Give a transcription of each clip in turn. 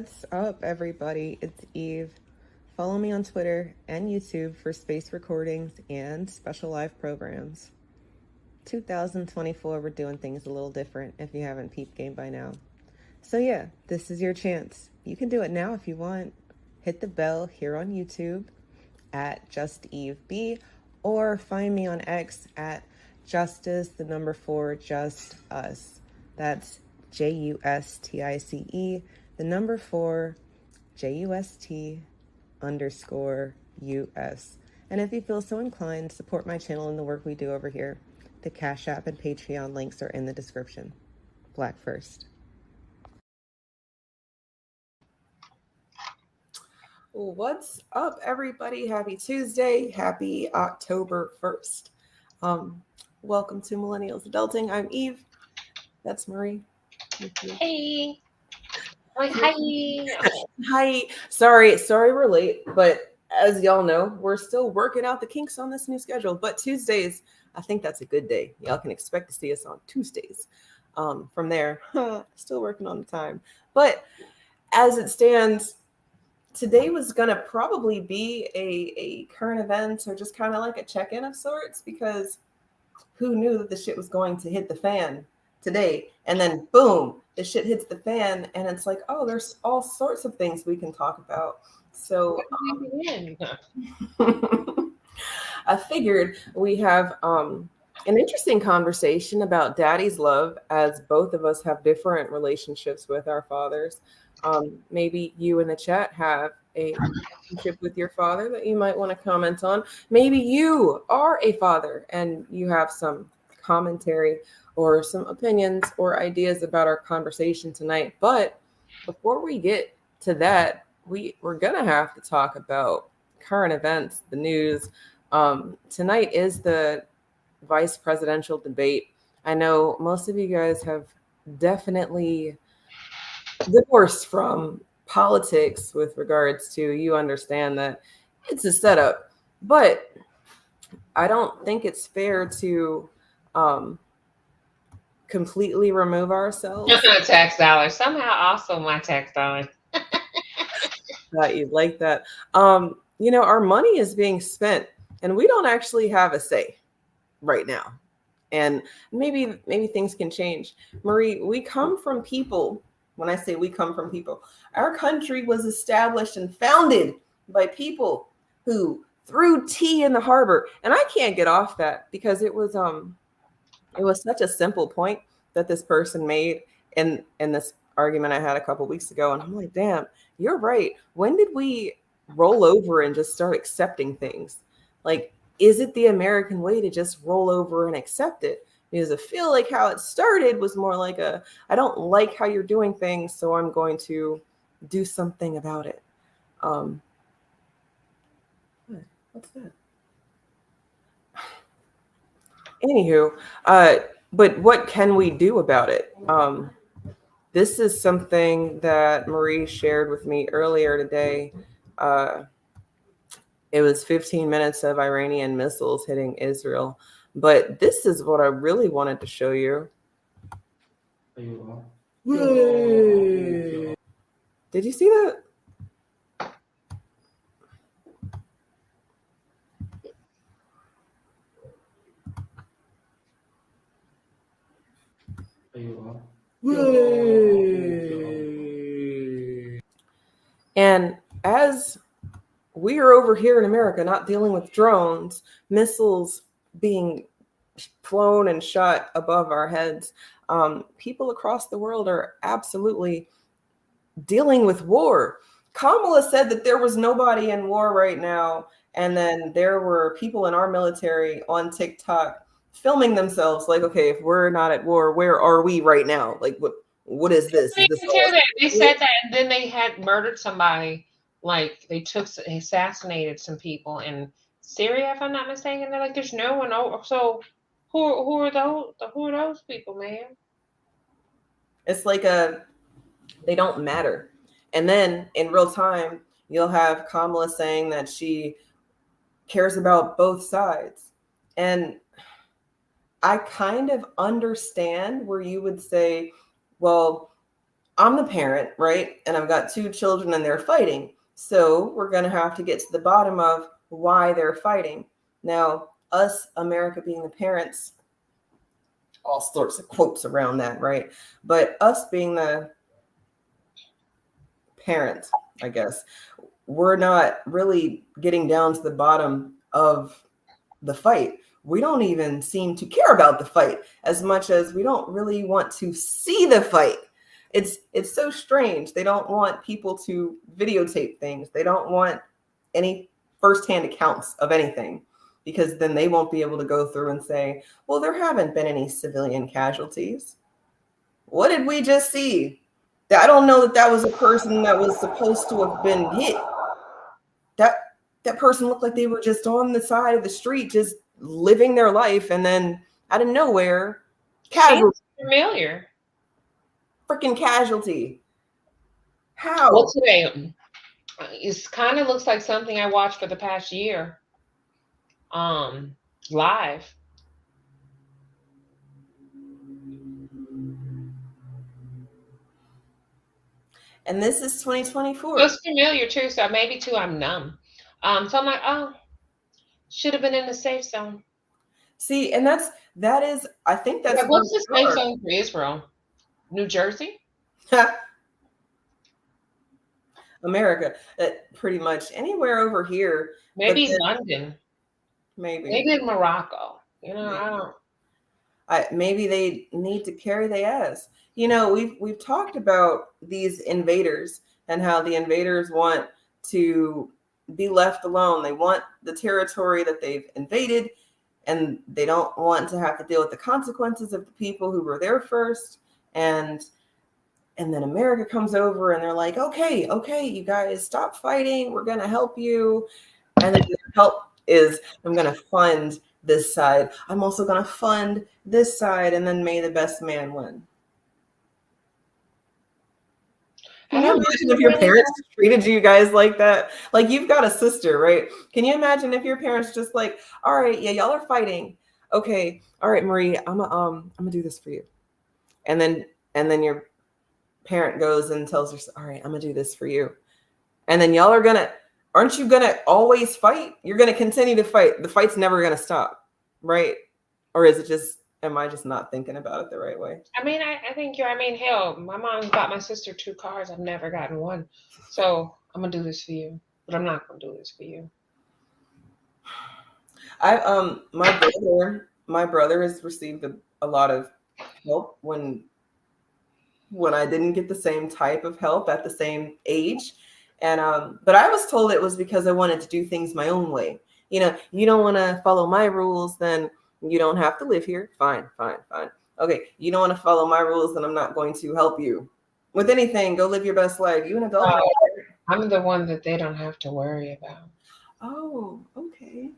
What's up, everybody? It's Eve. Follow me on Twitter and YouTube for space recordings and special live programs. 2024, we're doing things a little different if you haven't peeped game by now. So yeah, this is your chance. You can do it now if you want. Hit the bell here on YouTube at JustEveB or find me on X at Justice4Just_Us. That's JUSTICE 4 JUST_US. And if you feel so inclined, support my channel and the work we do over here. The Cash App and Patreon links are in the description. Black first. What's up, everybody? Happy Tuesday. Happy October 1st. Welcome to Millennials Adulting. I'm Eve. That's Marie. Hey. Hi. Hi. Sorry we're late, but as y'all know, we're still working out the kinks on this new schedule. But Tuesdays, I think that's a good day. Y'all can expect to see us on Tuesdays. From there, still working on the time. But as it stands, today was going to probably be a current event or just kind of like a check-in of sorts, because who knew that the shit was going to hit the fan today? And then boom, the shit hits the fan and it's like, oh, there's all sorts of things we can talk about. So I figured we have an interesting conversation about daddy's love, as both of us have different relationships with our fathers. Maybe you in the chat have a relationship with your father that you might want to comment on. Maybe you are a father and you have some commentary or some opinions or ideas about our conversation tonight. But before we get to that, we're gonna have to talk about current events, the news. Tonight is the vice presidential debate. I know most of you guys have definitely divorced from politics with regards to, you understand that it's a setup, but I don't think it's fair to completely remove ourselves. Tax dollars. Somehow also my tax dollars. That you like that. Our money is being spent and we don't actually have a say right now. And maybe things can change. Marie, we come from people. When I say we come from people, our country was established and founded by people who threw tea in the harbor. And I can't get off that because it was such a simple point that this person made in this argument I had a couple weeks ago. And I'm like, damn, you're right. When did we roll over and just start accepting things? Like, is it the American way to just roll over and accept it? Because I feel like how it started was more like I don't like how you're doing things, so I'm going to do something about it. What's that? Anywho, but what can we do about it? This is something that Marie shared with me earlier today. It was 15 minutes of Iranian missiles hitting Israel. But this is what I really wanted to show you. Did you see that? And as we are over here in America not dealing with drones, missiles being flown and shot above our heads, people across the world are absolutely dealing with war. Kamala said that there was nobody in war right now, and then there were people in our military on TikTok filming themselves like, okay, if we're not at war, where are we right now? Like, what is this? They said that, and then they had murdered somebody. Like, they assassinated some people in Syria, if I'm not mistaken. They're like, there's no one over. So who are those people, man? It's like they don't matter. And then in real time, you'll have Kamala saying that she cares about both sides. And I kind of understand where you would say, well, I'm the parent, right? And I've got 2 children and they're fighting. So we're going to have to get to the bottom of why they're fighting. Now, us, America being the parents, all sorts of quotes around that, right? But us being the parent, I guess, we're not really getting down to the bottom of the fight. We don't even seem to care about the fight as much as we don't really want to see the fight. It's so strange. They don't want people to videotape things. They don't want any firsthand accounts of anything, because then they won't be able to go through and say, well, there haven't been any civilian casualties. What did we just see? I don't know that that was a person that was supposed to have been hit. That person looked like they were just on the side of the street, just living their life, and then out of nowhere, Seems familiar. Freaking casualty. How? Well, today it kind of looks like something I watched for the past year. Live. And this is 2024. So it's familiar too. So maybe too, I'm numb. So I'm like, oh, should have been in the safe zone. See, and that is, I think that's like, what's the safe zone for Israel? New Jersey? America, pretty much anywhere over here. Maybe then, London. Maybe Morocco. You know, maybe. I don't. Maybe they need to carry the ass. You know, we've talked about these invaders and how the invaders want to be left alone. They want the territory that they've invaded, and they don't want to have to deal with the consequences of the people who were there first. And then America comes over and they're like, okay, you guys stop fighting. We're going to help you. And then the help is, I'm going to fund this side. I'm also going to fund this side. And then may the best man win. Can you imagine if your parents treated you guys like that? Like, you've got a sister, right? Can you imagine if your parents just like, all right, yeah, y'all are fighting. Okay. All right, Marie, I'm gonna do this for you. And then your parent goes and tells her, all right, I'm gonna do this for you. And then y'all aren't you gonna always fight? You're gonna continue to fight. The fight's never gonna stop, right? Or is it just, am I just not thinking about it the right way? I mean, I think you're, hell, my mom got my sister 2 cars. I've never gotten one. So I'm gonna do this for you, but I'm not gonna do this for you. My brother has received a lot of help when I didn't get the same type of help at the same age. And but I was told it was because I wanted to do things my own way. You know, you don't want to follow my rules, then you don't have to live here. Fine. Okay, you don't want to follow my rules, then I'm not going to help you with anything. Go live your best life. You an adult. I'm the one that they don't have to worry about. Oh, okay.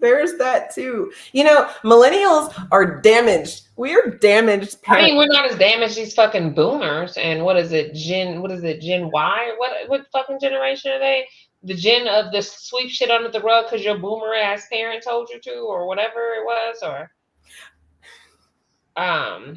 There's that too. You know, millennials are damaged. We are damaged parents. We're not as damaged as fucking boomers. And what is it, Gen Y? What fucking generation are they? The gen of the sweep shit under the rug because your boomer ass parent told you to, or whatever it was, or I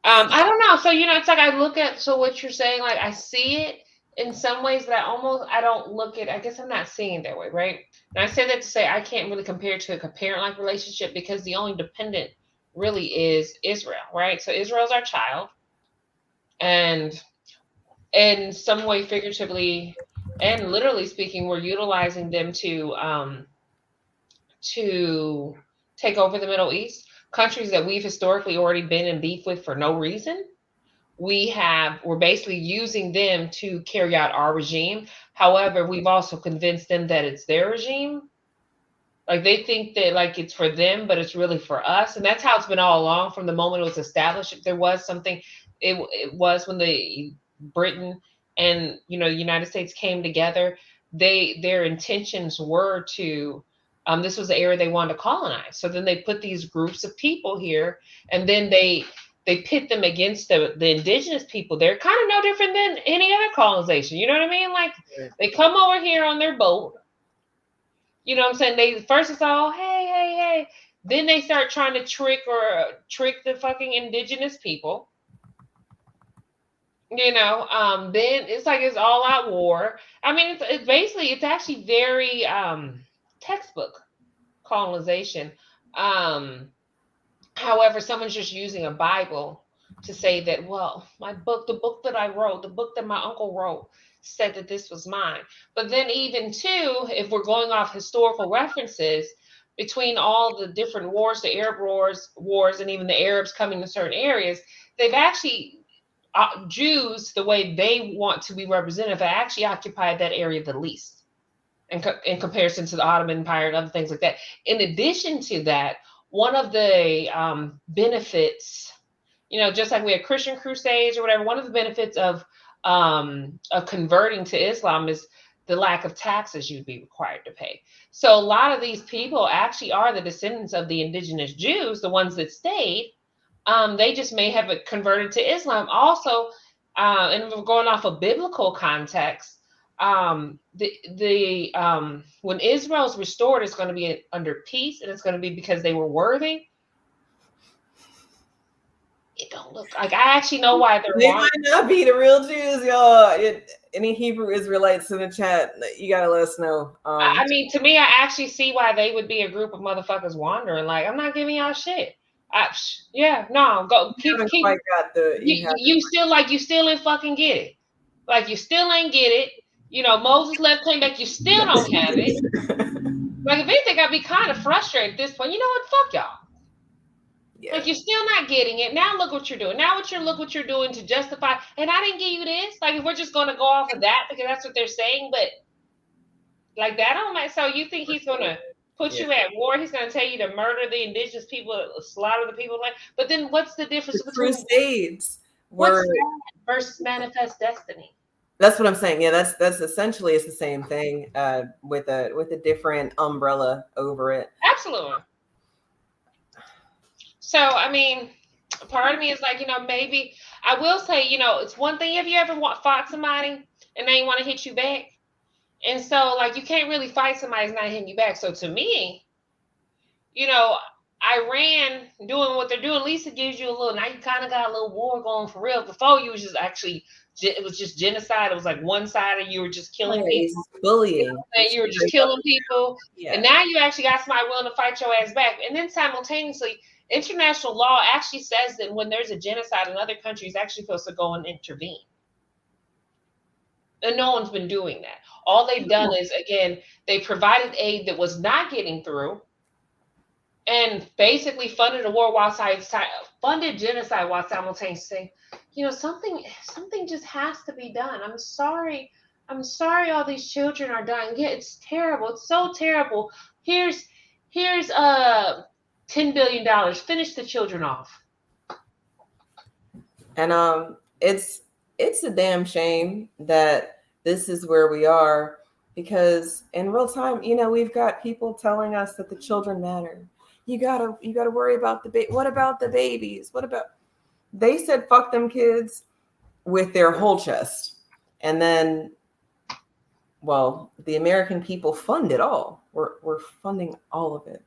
don't know. So, you know, it's like I look at, so what you're saying, like I see it in some ways, but I don't look at, I guess I'm not seeing it that way, right? And I say that to say I can't really compare it to a parent-like relationship because the only dependent really is Israel, right? So Israel's our child. And in some way, figuratively and literally speaking, we're utilizing them to take over the Middle East, countries that we've historically already been in beef with for no reason. We're basically using them to carry out our regime. However, we've also convinced them that it's their regime. Like they think that like it's for them, but it's really for us. And that's how it's been all along from the moment it was established. If there was something, it was when the Britain and, you know, the United States came together, their intentions were to, this was the area they wanted to colonize. So then they put these groups of people here, and then they pit them against the indigenous people. They're kind of no different than any other colonization. You know what I mean? Like they come over here on their boat. You know what I'm saying? They first it's all, hey. Then they start trying to trick the fucking indigenous people. Then it's like it's all out war. I mean, it's basically, it's actually very textbook colonization. Um, However, someone's just using a Bible to say that, well, my book, the book that I wrote, the book that my uncle wrote, said that this was mine. But then, even too, if we're going off historical references between all the different wars, the Arab wars, and even the Arabs coming to certain areas, they've actually Jews, the way they want to be represented, have actually occupied that area the least in comparison to the Ottoman Empire and other things like that. In addition to that, one of the benefits, just like we had Christian crusades or whatever, one of the benefits of converting to Islam is the lack of taxes you'd be required to pay. So a lot of these people actually are the descendants of the indigenous Jews, the ones that stayed. They just may have converted to Islam. Also, and we're going off a biblical context. When Israel's restored, it's going to be under peace, and it's going to be because they were worthy. It don't look like, I actually know why they might not be the real Jews, y'all. Any Hebrew Israelites in the chat, you gotta let us know. I mean, to me, I actually see why they would be a group of motherfuckers wandering. Like, I'm not giving y'all shit. Yeah, no, go keep. Quite got You still ain't fucking get it. Like, you still ain't get it. Moses left, came back. You still don't have it. Like, if anything, I'd be kind of frustrated at this point. You know what? Fuck y'all. Yeah. Like, you're still not getting it. Now look what you're doing. Look what you're doing to justify. And I didn't give you this. Like, if we're just going to go off of that because that's what they're saying, but like that don't make. So you think he's going to put you at war? He's going to tell you to murder the indigenous people, slaughter the people. But then what's the difference between Crusades versus manifest destiny? That's what I'm saying. Yeah, that's essentially, it's the same thing with a different umbrella over it. Absolutely. So, I mean, part of me is like, maybe I will say, it's one thing. Have you ever fought somebody and they want to hit you back? And so, like, you can't really fight somebody who's not hitting you back. So to me, Iran doing what they're doing, at least it gives you a little, now you kind of got a little war going for real. Before, you was just actually, it was just genocide. It was like one sided. You were just killing people. Bullying. You were just killing people. Yeah. And now you actually got somebody willing to fight your ass back. And then simultaneously, international law actually says that when there's a genocide in other countries, actually supposed to go and intervene. And no one's been doing that. All they've done is, again, they provided aid that was not getting through, and basically funded a war funded genocide while simultaneously saying, something just has to be done. I'm sorry all these children are dying. Yeah, it's terrible. It's so terrible. Here's $10 billion. Finish the children off. And it's a damn shame that this is where we are, because in real time, we've got people telling us that the children matter. You gotta worry about what about the babies? They said fuck them kids with their whole chest. And then, well, the American people fund it all. We're funding all of it.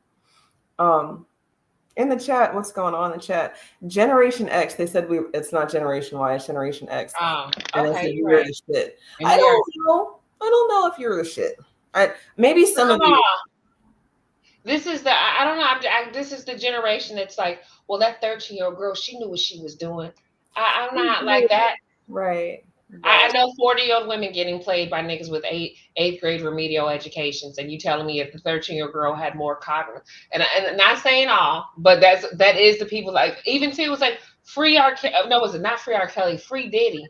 In the chat, what's going on in the chat? Generation X, they said it's not Generation Y, it's Generation X. Oh, and they said you're the shit. I don't know if you're the shit. Maybe some of you. This is I don't know. This is the generation that's like, well, that 13-year-old girl, she knew what she was doing. I'm not like that. Right. I know 40-year-old women getting played by niggas with eighth grade remedial educations, and you telling me if the 13-year-old girl had more cognitive, and not saying all, but that is the people, like, even too, it was like free R. No, was it not free R. Kelly? Free Diddy.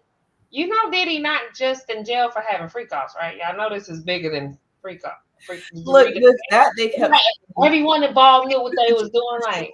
Diddy not just in jail for having free calls, right? Y'all know this is bigger than free call. Look, with that they kept everyone involved knew what they was doing. Like,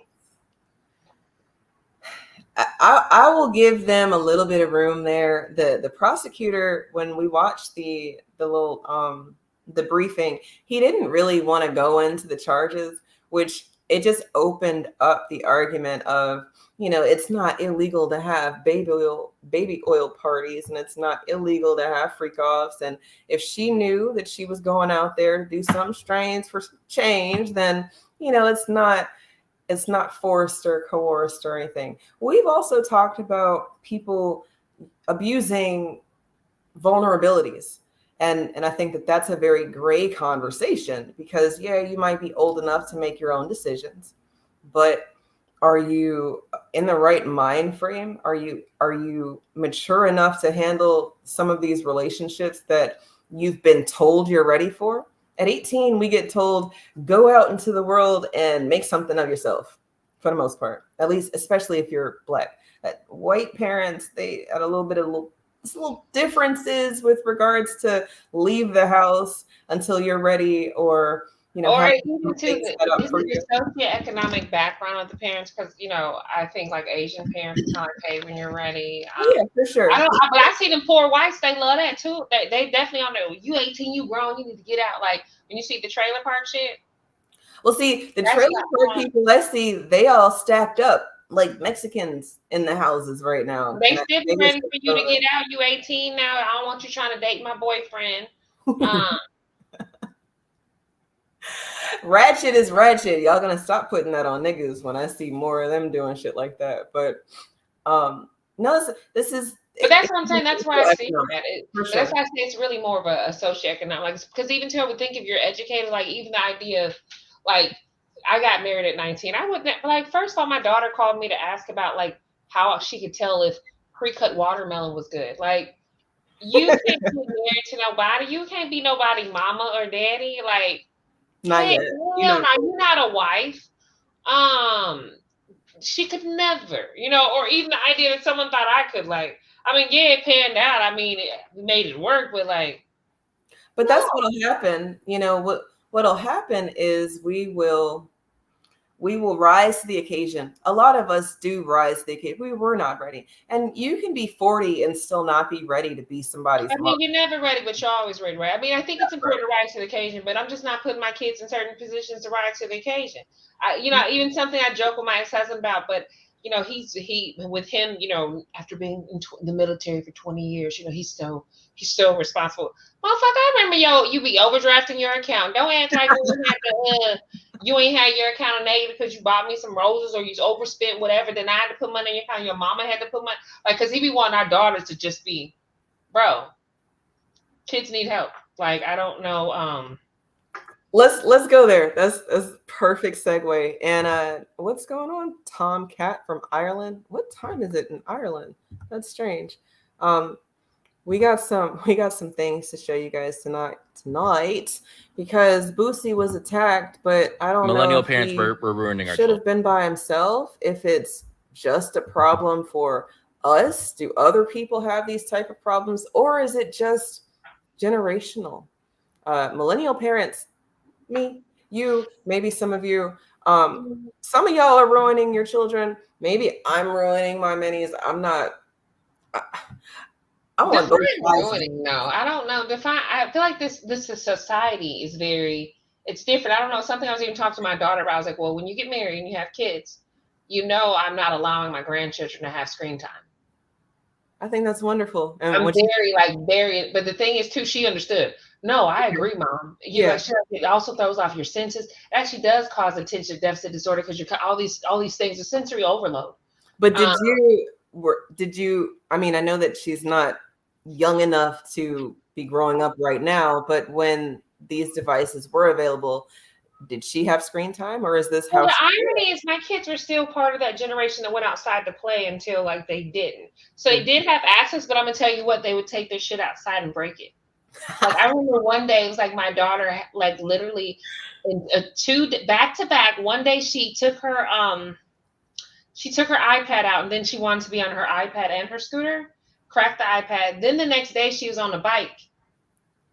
I will give them a little bit of room there. The prosecutor, when we watched the little the briefing, he didn't really want to go into the charges, which it just opened up the argument of, it's not illegal to have baby oil parties, and it's not illegal to have freak offs. And if she knew that she was going out there to do some strains for change, then it's not forced or coerced or anything. We've also talked about people abusing vulnerabilities. And I think that that's a very gray conversation, because yeah, you might be old enough to make your own decisions, but are you in the right mind frame? Are you mature enough to handle some of these relationships that you've been told you're ready for? At 18, we get told, go out into the world and make something of yourself, for the most part, at least, especially if you're Black. White parents, they had a little bit of little differences with regards to leave the house until you're ready, or Or have even to things set up is for it you. the socioeconomic background of the parents? Because I think like Asian parents are kind of like, hey, when you're ready. Oh yeah, for I sure. don't, but I see them poor whites. They love that too. They definitely on there. You 18, you grown, you need to get out. Like when you see the trailer park shit, Well, see, the that's trailer park people I see, they all stacked up like Mexicans in the houses right now. they And still be Vegas ready is for you to so- get out. You 18 now. I don't want you trying to date my boyfriend. Um, Ratchet is ratchet. Y'all gonna stop putting that on niggas when I see more of them doing shit like that. But no, this is But that's what I'm saying. That's why I see economic, that. for But that's sure. why I say it's really more of a socioeconomic. Like, because even too, I would think if you're educated, like even the idea of, like, I got married at 19. I wouldn't like. First of all, my daughter called me to ask about like how she could tell if pre-cut watermelon was good. Like, you can't get married to nobody. You can't be nobody mama or daddy. Like, Not yet. You hell know. no, you're not a wife. Um, she could never, or even the idea that someone thought I could, like, I mean, yeah, it panned out. I mean, we made it work, but like, But no. that's what'll happen. What'll happen is we will rise to the occasion. A lot of us do rise to the occasion. We were not ready. And you can be 40 and still not be ready to be somebody's I mother. mean, you're never ready, but you're always ready, right? I mean, I think it's That's important to rise to the occasion, but I'm just not putting my kids in certain positions to rise to the occasion. Even something I joke with my ex-husband about, but he with him, after being in the military for 20 years, he's so responsible. Motherfucker, I remember you be overdrafting your account. Don't act like you ain't had your account negative because you bought me some roses or you overspent whatever. Then I had to put money in your account. Your mama had to put money, like, because he be wanting our daughters to just be, bro, kids need help. Like, I don't know. Let's go there. That's perfect segue. And what's going on? Tom Cat from Ireland. What time is it in Ireland? That's strange. Um, we got some things to show you guys tonight, because Boosie was attacked, but I don't know Millennial if parents he were ruining our should have children. been by himself, if it's just a problem for us. Do other people have these type of problems, or is it just generational? Millennial parents, me, you, maybe some of you, some of y'all are ruining your children. Maybe I'm ruining my minis. I'm not. I'm on both Define sides of it. ruining, though. I don't know. Define. I feel like this society is very. It's different. I don't know. Something I was even talking to my daughter about. I was like, well, when you get married and you have kids, I'm not allowing my grandchildren to have screen time. I think that's wonderful. And I'm when she, very. But the thing is, too, she understood. No, I agree, Mom. yeah, It also throws off your senses. It actually does cause attention deficit disorder because you're all these things are sensory overload. but Um, did you? I mean, I know that she's not young enough to be growing up right now, but when these devices were available, did she have screen time, or is this Well, how the she grew up? irony is my kids were still part of that generation that went outside to play until like they didn't. So they did have access, but I'm gonna tell you what, they would take their shit outside and break it. Like I remember one day it was like my daughter like literally in two back to back. One day she took her iPad out and then she wanted to be on her iPad and her scooter, cracked the iPad. Then the next day she was on the bike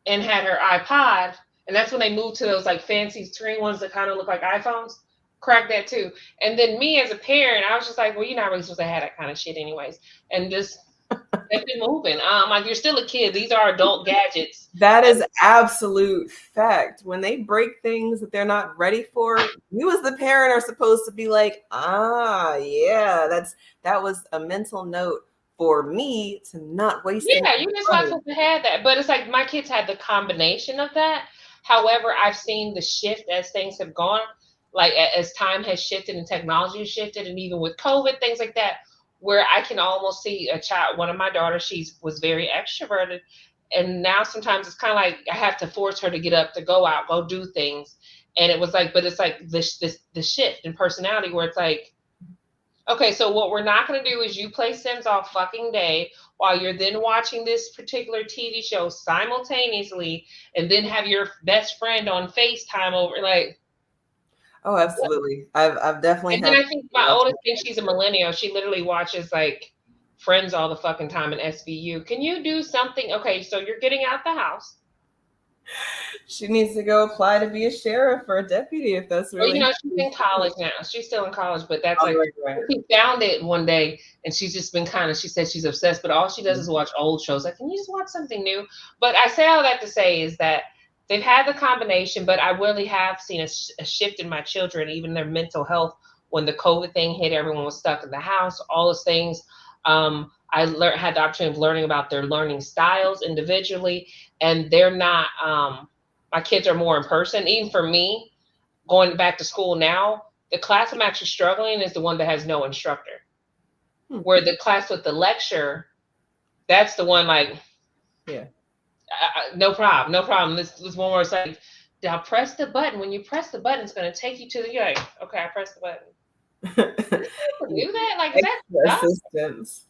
and had her iPod, and that's when they moved to those like fancy screen ones that kind of look like iPhones. Cracked that too. And then me as a parent, I was just like, well, you're not really supposed to have that kind of shit anyways. And just kept it moving. Like you're still a kid. These are adult gadgets. That is absolute fact. When they break things that they're not ready for, you as the parent are supposed to be like, yeah, that was a mental note for me to not waste any Yeah, you're just not money. supposed to have that. But it's like my kids had the combination of that. However, I've seen the shift as things have gone, like as time has shifted and technology has shifted, and even with COVID, things like that. where I can almost see a child. One of my daughters, was very extroverted, and now sometimes it's kind of like I have to force her to get up, to go out, go do things. And it was like, but it's like the shift in personality where it's like, okay, so what we're not going to do is you play Sims all fucking day while you're then watching this particular TV show simultaneously, and then have your best friend on FaceTime over, like. Oh, absolutely. I've definitely And then had I think my oldest thing, she's a millennial. She literally watches like Friends all the fucking time and SVU. Can you do something? Okay, so you're getting out the house. She needs to go apply to be a sheriff or a deputy if that's Well, really. she's in college now. She's still in college, but that's Oh, like, right. she found it one day and she's just been she said she's obsessed, but all she does is watch old shows. Like, can you just watch something new? But I say all that to say is that they've had the combination, but I really have seen a shift in my children, even their mental health. When the COVID thing hit, everyone was stuck in the house, all those things. I had the opportunity of learning about their learning styles individually, and they're not, my kids are more in person. Even for me, going back to school now, the class I'm actually struggling is the one that has no instructor. Where the class with the lecture, that's the one like, yeah, no problem, no problem. This one where it's like, now press the button. When you press the button, it's going to take you to the, you're like, okay, I pressed the button. Do that? Like, is that assistance?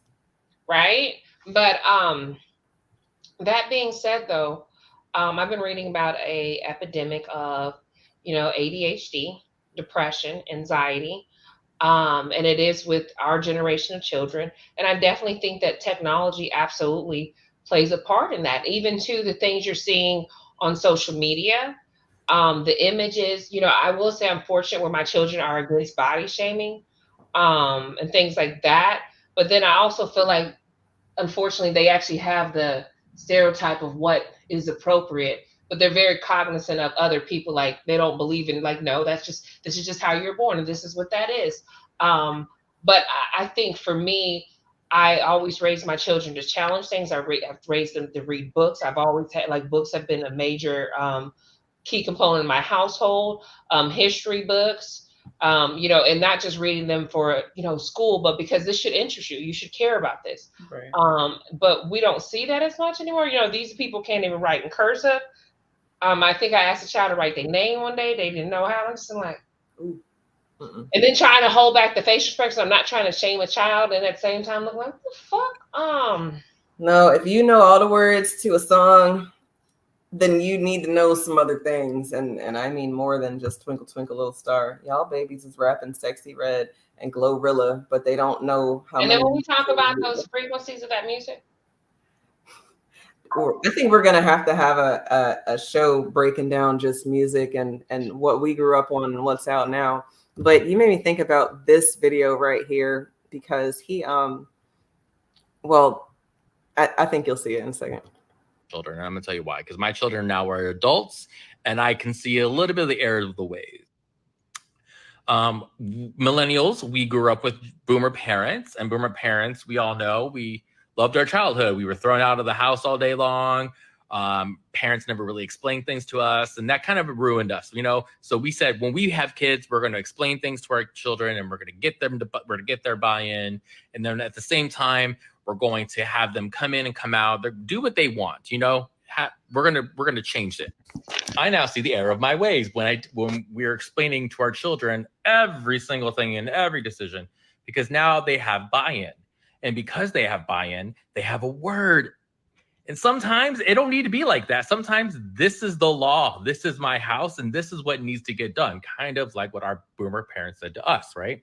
Right? But that being said, though, I've been reading about a epidemic of, ADHD, depression, anxiety, and it is with our generation of children. And I definitely think that technology absolutely plays a part in that, even to the things you're seeing on social media, the images. I will say I'm fortunate where my children are against body shaming, and things like that. But then I also feel like, unfortunately, they actually have the stereotype of what is appropriate, but they're very cognizant of other people. Like, they don't believe in, like, no, this is just how you're born, and this is what that is. But I think for me, I always raise my children to challenge things. I've raised them to read books. I've always had, like, books have been a major key component in my household. History books, and not just reading them for, school, but because this should interest you. You should care about this. Right. But we don't see that as much anymore. These people can't even write in cursive. I think I asked a child to write their name one day. They didn't know how. I'm just like, ooh. And then trying to hold back the facial expressions. I'm not trying to shame a child, and at the same time, look like, what the fuck? No, if you know all the words to a song, then you need to know some other things, and I mean more than just Twinkle Twinkle Little Star. Y'all babies is rapping Sexy Red and Glorilla, but they don't know how. And then when we talk about those frequencies of that music, I think we're gonna have to have a show breaking down just music and what we grew up on and what's out now. But you made me think about this video right here because he well, I think you'll see it in a second. Children, and I'm gonna tell you why. Because my children now are adults, and I can see a little bit of the error of the ways. Millennials, we grew up with boomer parents, and boomer parents, we all know, we loved our childhood. We were thrown out of the house all day long. Parents never really explained things to us, and that kind of ruined us, So we said, when we have kids, we're going to explain things to our children, and we're going to get their buy-in, and then at the same time, we're going to have them come in and come out, do what they want, we're gonna change it. I now see the error of my ways when we're explaining to our children every single thing in every decision, because now they have buy-in, and because they have buy-in, they have a word. And sometimes it don't need to be like that. Sometimes this is the law. This is my house, and this is what needs to get done. Kind of like what our boomer parents said to us, right?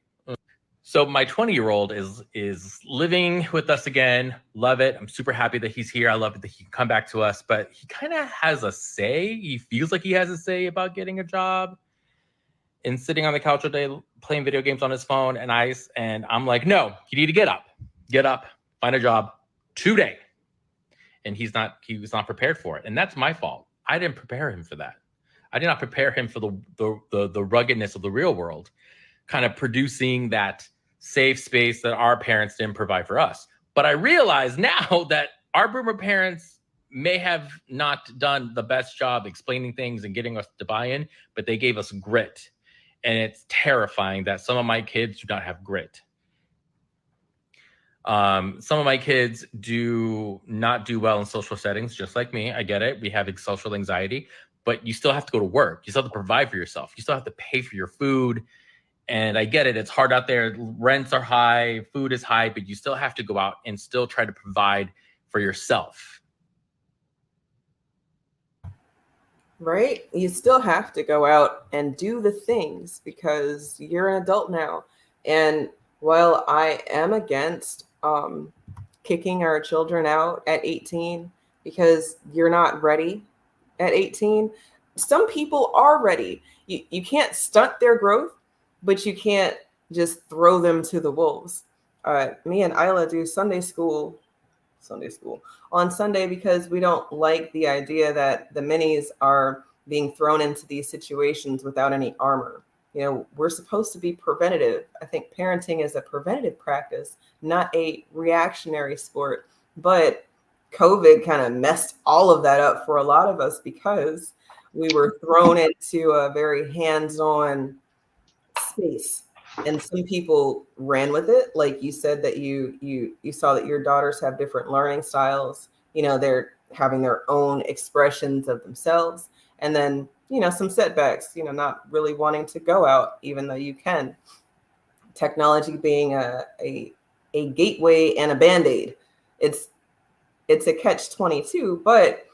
So my 20-year-old is living with us again. Love it. I'm super happy that he's here. I love it that he can come back to us, but he kind of has a say. He feels like he has a say about getting a job and sitting on the couch all day playing video games on his phone. And I'm like, no, you need to get up, find a job today. And he was not prepared for it. And that's my fault. I didn't prepare him for that. I did not prepare him for the ruggedness of the real world, kind of producing that safe space that our parents didn't provide for us. But I realize now that our boomer parents may have not done the best job explaining things and getting us to buy in, but they gave us grit. And it's terrifying that some of my kids do not have grit. Some of my kids do not do well in social settings, just like me. I get it. We have social anxiety, but you still have to go to work. You still have to provide for yourself. You still have to pay for your food. And I get it. It's hard out there. Rents are high, food is high, but you still have to go out and still try to provide for yourself. Right? You still have to go out and do the things because you're an adult now. And while I am against kicking our children out at 18 because you're not ready at 18, some people are ready. You can't stunt their growth, but you can't just throw them to the wolves. Me and Isla do Sunday school on Sunday because we don't like the idea that the minis are being thrown into these situations without any armor. You know, we're supposed to be preventative. I think parenting is a preventative practice, not a reactionary sport. But COVID kind of messed all of that up for a lot of us because we were thrown into a very hands-on space. And some people ran with it. Like you said that you saw that your daughters have different learning styles. You know, they're having their own expressions of themselves. And then, you know, some setbacks, you know, not really wanting to go out, even though you can. Technology being a gateway and a Band-Aid. It's a catch-22, but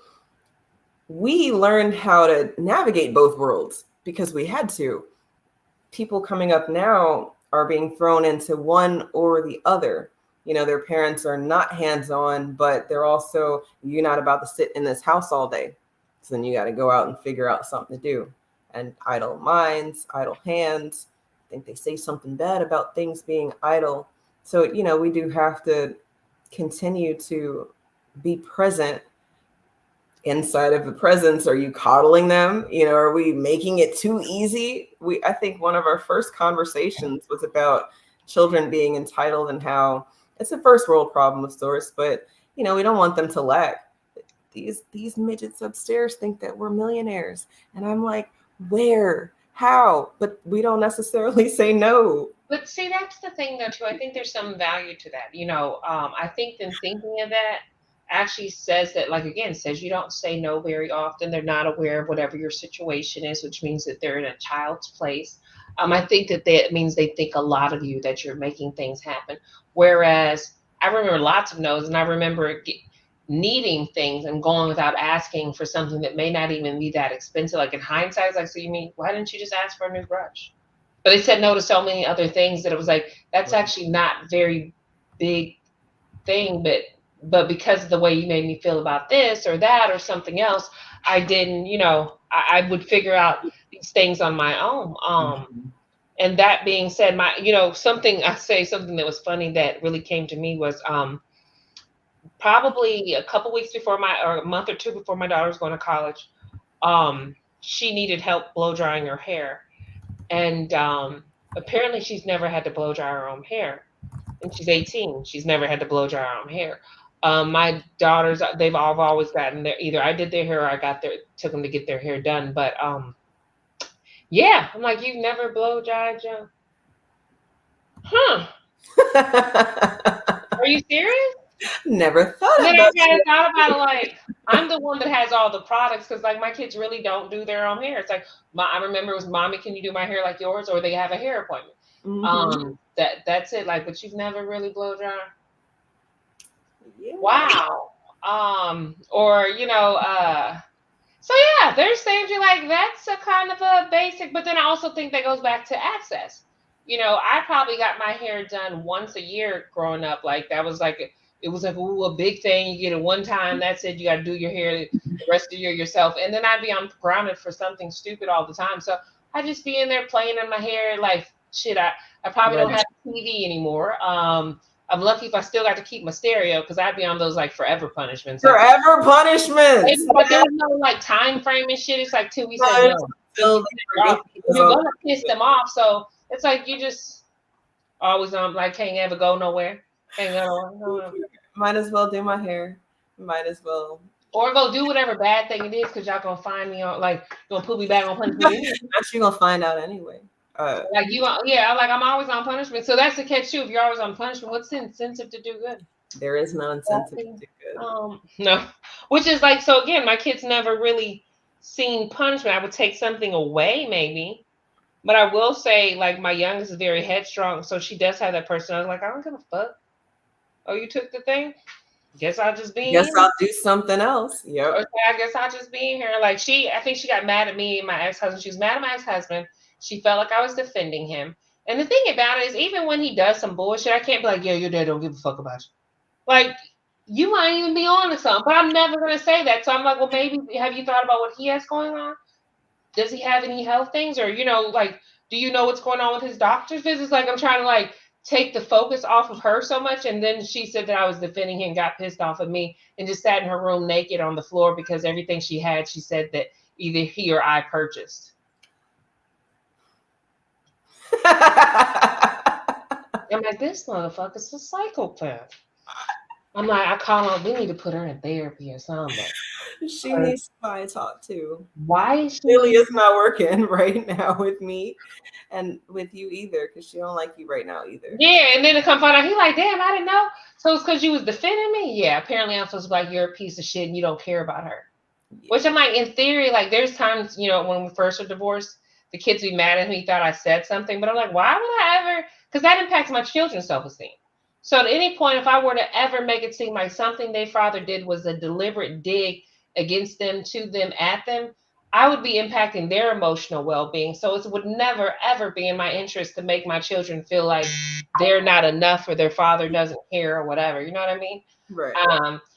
we learned how to navigate both worlds because we had to. People coming up now are being thrown into one or the other. You know, their parents are not hands-on, but they're also, you're not about to sit in this house all day. So then you got to go out and figure out something to do. And idle minds, idle hands. I think they say something bad about things being idle. So, you know, we do have to continue to be present. Inside of the presence, are you coddling them? You know, are we making it too easy? I think one of our first conversations was about children being entitled and how it's a first world problem of sorts, but you know, we don't want them to lack. These midgets upstairs think that we're millionaires. And I'm like, where? How? But we don't necessarily say no. But see, that's the thing though, too. I think there's some value to that. You know, I think in thinking of that, actually says that, like, again, says you don't say no very often. They're not aware of whatever your situation is, which means that they're in a child's place. I think that means they think a lot of you, that you're making things happen. Whereas I remember lots of no's, and I remember needing things and going without asking for something that may not even be that expensive. Like in hindsight, it's like, so you mean, why didn't you just ask for a new brush? But they said no to so many other things that it was like, that's actually not very big thing, but because of the way you made me feel about this or that or something else, I didn't, you know, I would figure out these things on my own. And that being said, you know, something that was funny that really came to me was probably a couple weeks before or a month or two before my daughter was going to college. She needed help blow drying her hair. And apparently she's never had to blow dry her own hair. And she's 18. She's never had to blow dry her own hair. My daughters, they've always gotten there. Either I did their hair or I took them to get their hair done. But yeah, I'm like, you've never blow dried, Joe? Huh? Are you serious? Never thought and then about I kind of thought about it, like, I'm the one that has all the products because, like, my kids really don't do their own hair. It's like, I remember it was, Mommy, can you do my hair like yours? Or they have a hair appointment. Mm-hmm. That's it. Like, but you've never really blow dried. Yeah. Wow. Or, you know, so yeah, there's things you're like, that's a kind of a basic, but then I also think that goes back to access. You know, I probably got my hair done once a year growing up. Like, that was like, it was like, ooh, a big thing. You get it one time, that's it. You got to do your hair the rest of the year yourself. And then I'd be on grounded for something stupid all the time. So I just be in there playing in my hair. Like, shit, I probably don't have TV anymore. I'm lucky if I still got to keep my stereo because I'd be on those like forever punishments. Forever punishments. But there's no like time frame and shit. It's like 2 weeks. No. You're gonna piss them off. So it's like you just always on, like, can't ever go nowhere. Can't go nowhere. Might as well do my hair. Might as well. Or go do whatever bad thing it is because y'all gonna find me on, like, gonna put me back on punishment. Actually, gonna find out anyway. Like you, yeah, like I'm always on punishment. So that's the catch too. If you're always on punishment, what's the incentive to do good? There is no incentive to do good. No, which is like, so again, my kids never really seen punishment. I would take something away maybe, but I will say, like, my youngest is very headstrong, so she does have that person. I was like, I don't give a fuck. Oh, you took the thing? Guess I'll just be Guess here. I'll do something else. Yep. Okay, I guess I'll just be in here. Like, I think she got mad at me and my ex-husband. She was mad at my ex-husband. She felt like I was defending him. And the thing about it is, even when he does some bullshit, I can't be like, yeah, your dad don't give a fuck about you. Like, you might even be on to something, but I'm never going to say that. So I'm like, well, maybe, have you thought about what he has going on? Does he have any health things? Or, like, do you know what's going on with his doctor's visits? Like, I'm trying to, like, take the focus off of her so much. And then she said that I was defending him, got pissed off at me, and just sat in her room naked on the floor because everything she had, she said that either he or I purchased. I'm like, this motherfucker's a psychopath. I'm like, I call her, we need to put her in therapy or something. She needs somebody to talk to. Why is she? Really is not working right now with me and with you either, because she don't like you right now either. Yeah, and then to come find out, he like, damn, I didn't know. So it's because you was defending me? Yeah, apparently I'm supposed to be like, you're a piece of shit and you don't care about her. Yeah. Which I'm like, in theory, like, there's times, when we first were divorced, the kids be mad at me, thought I said something, but I'm like, why would I ever? Because that impacts my children's self-esteem. So at any point, if I were to ever make it seem like something their father did was a deliberate dig against them, to them, at them, I would be impacting their emotional well-being. So it would never, ever be in my interest to make my children feel like they're not enough or their father doesn't care or whatever. You know what I mean? Right.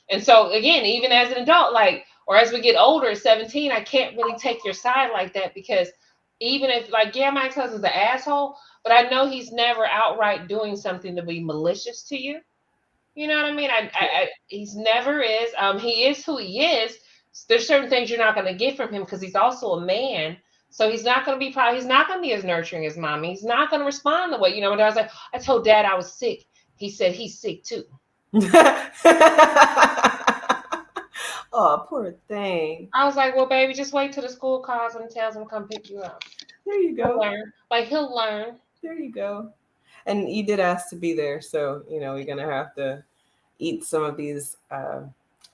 And so again, even as an adult, like, or as we get older at 17, I can't really take your side like that, because even if, like, yeah, my ex-husband's an asshole, but I know he's never outright doing something to be malicious to you. You know what I mean? He's never is. He is who he is. There's certain things you're not going to get from him because he's also a man. So he's not going to be he's not going to be as nurturing as mommy. He's not going to respond the way, And I was like, I told dad I was sick. He said he's sick too. Oh, poor thing. I was like, well, baby, just wait till the school calls and tells him to come pick you up. There you go. He'll learn. There you go. And you did ask to be there, so we're gonna have to eat some of these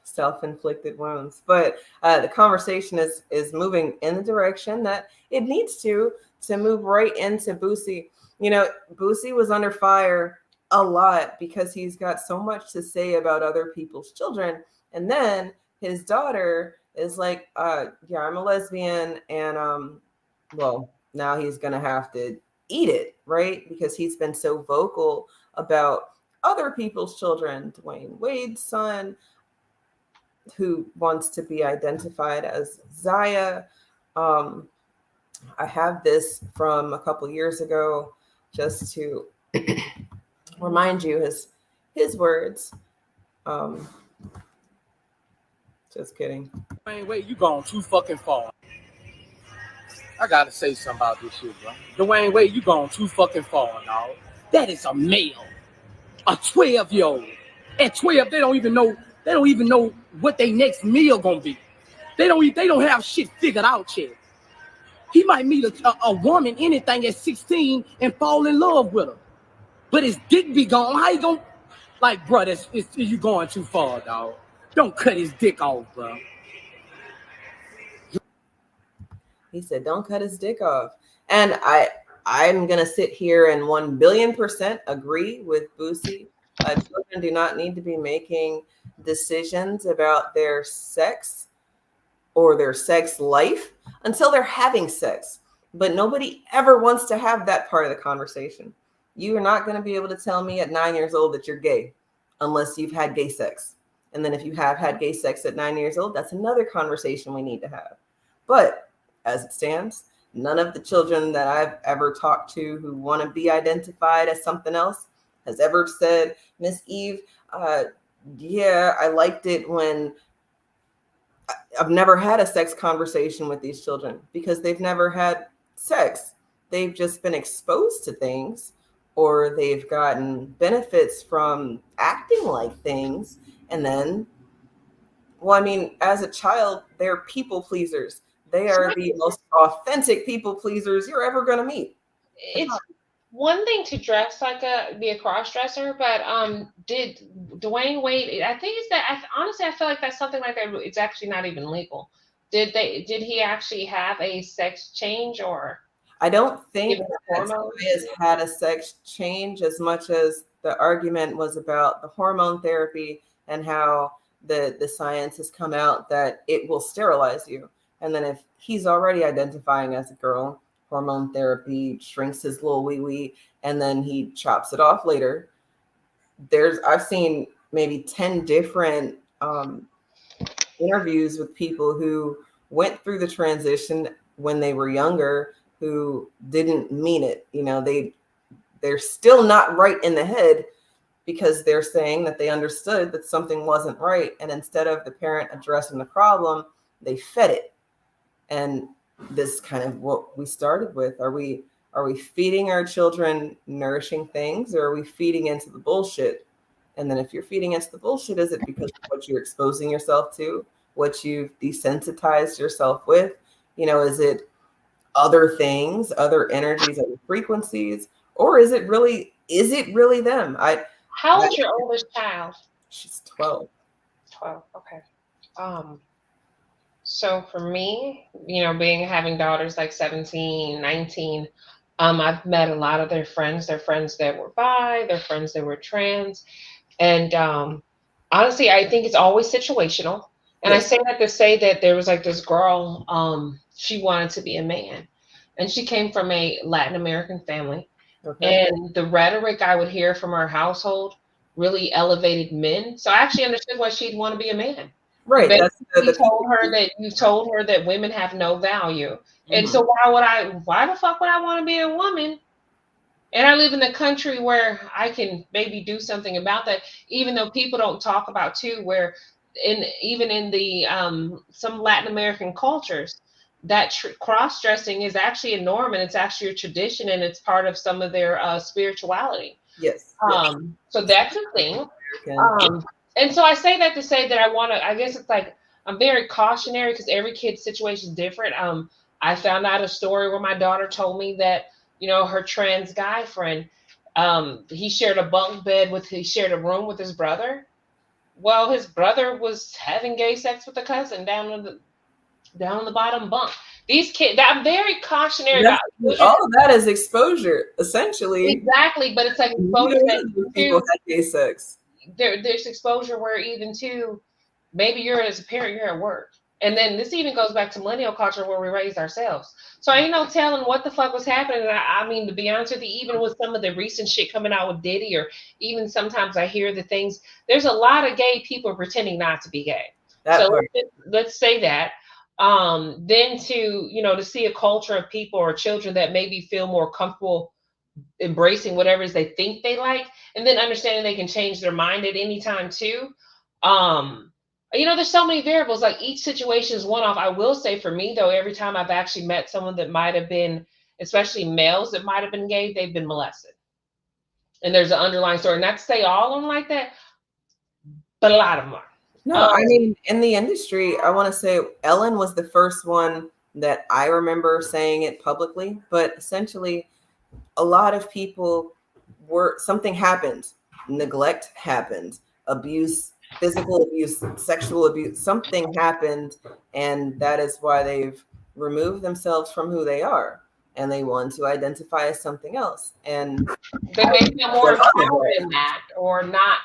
self-inflicted wounds. But the conversation is moving in the direction that it needs to move right into Boosie. Boosie was under fire a lot because he's got so much to say about other people's children, and then his daughter is like, yeah, I'm a lesbian, and well, now he's gonna have to eat it, right? Because he's been so vocal about other people's children. Dwayne Wade's son, who wants to be identified as Zaya. I have this from a couple years ago, just to remind you his words. Just kidding. Dwayne Wade, you gone too fucking far. I gotta say something about this shit, bro. Dwayne Wade, you gone too fucking far, dog. That is a male, a 12-year-old. At 12, they don't even know what their next meal gonna be. They don't have shit figured out yet. He might meet a woman, anything, at 16 and fall in love with her, but his dick be gone. How you gonna, like, bro? You going too far, dog. Don't cut his dick off, bro. He said, don't cut his dick off. And I'm going to sit here and 1,000,000,000% agree with Boosie. Children do not need to be making decisions about their sex or their sex life until they're having sex. But nobody ever wants to have that part of the conversation. You are not going to be able to tell me at 9 years old that you're gay unless you've had gay sex. And then if you have had gay sex at 9 years old, that's another conversation we need to have. But as it stands, none of the children that I've ever talked to who want to be identified as something else has ever said, Miss Eve, yeah, I liked it when I've never had a sex conversation with these children because they've never had sex. They've just been exposed to things, or they've gotten benefits from acting like things. And then, well, I mean, as a child, they're people pleasers. They are the most authentic people pleasers you're ever going to meet. it's one thing to dress like be a cross dresser, but did Dwayne Wade? I think it's that. Honestly, I feel like that's something like that. It's actually not even legal. Did he actually have a sex change or? I don't think Given the that hormones? Tobias had a sex change as much as the argument was about the hormone therapy and how the science has come out that it will sterilize you. And then if he's already identifying as a girl, hormone therapy shrinks his little wee wee, and then he chops it off later. I've seen maybe 10 different interviews with people who went through the transition when they were younger who didn't mean it. You know, they're still not right in the head because they're saying that they understood that something wasn't right, and instead of the parent addressing the problem, they fed it. And this is kind of what we started with. Are we feeding our children nourishing things, or are we feeding into the bullshit? And then if you're feeding into the bullshit, is it because of what you're exposing yourself to, what you've desensitized yourself with? You know, is it other things, other energies, other frequencies, or is it really them? How old's your oldest child? She's 12. 12. Okay. So for me, you know, having daughters like 17, 19, I've met a lot of their friends that were bi, their friends that were trans. And honestly, I think it's always situational. And I say that to say that there was like this girl, she wanted to be a man. And she came from a Latin American family. Okay. And the rhetoric I would hear from her household really elevated men. So I actually understood why she'd want to be a man. Right. You told her that women have no value. Mm-hmm. And so why the fuck would I want to be a woman? And I live in a country where I can maybe do something about that, even though people don't talk about too, where even in the some Latin American cultures, that cross-dressing is actually a norm, and it's actually a tradition, and it's part of some of their spirituality. Yes. So that's a thing. And so I say that to say that I guess it's like, I'm very cautionary because every kid's situation is different. I found out a story where my daughter told me that, you know, her trans guy friend, he shared a room with his brother. Well, his brother was having gay sex with a cousin down on the bottom bunk. These kids, I'm very cautionary about all of that is exposure, essentially. Exactly, but it's like exposure that people have gay sex. There's exposure where even too, maybe you're as a parent, you're at work. And then this even goes back to millennial culture where we raised ourselves. So ain't no telling what the fuck was happening. And I mean, to be honest with you, even with some of the recent shit coming out with Diddy, or even sometimes I hear the things, there's a lot of gay people pretending not to be gay. Let's say that. Then to see a culture of people or children that maybe feel more comfortable embracing whatever it is they think they like, and then understanding they can change their mind at any time too. There's so many variables. Like each situation is one off. I will say for me though, every time I've actually met someone that might have been, especially males that might have been gay, they've been molested. And there's an underlying story. Not to say all of them like that, but a lot of them are. No, I mean, in the industry, I want to say Ellen was the first one that I remember saying it publicly, but essentially a lot of people something happened, neglect happened, abuse, physical abuse, sexual abuse, something happened, and that is why they've removed themselves from who they are, and they want to identify as something else. And they may feel more empowered in that, or not.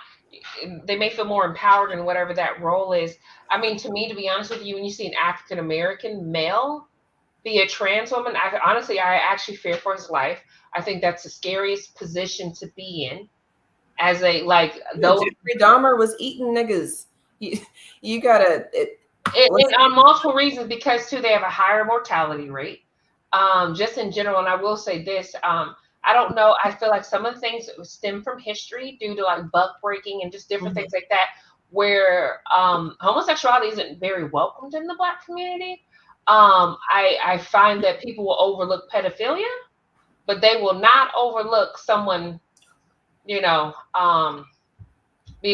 They may feel more empowered in whatever that role is. I mean, to me, to be honest with you, when you see an African American male be a trans woman, I actually fear for his life. I think that's the scariest position to be in. As a Jeffrey Dahmer was eating niggas. You gotta on multiple reasons, because too they have a higher mortality rate. Just in general, and I will say this. I don't know. I feel like some of the things stem from history due to like buck breaking and just different things like that, where homosexuality isn't very welcomed in the Black community. I find that people will overlook pedophilia, but they will not overlook someone, being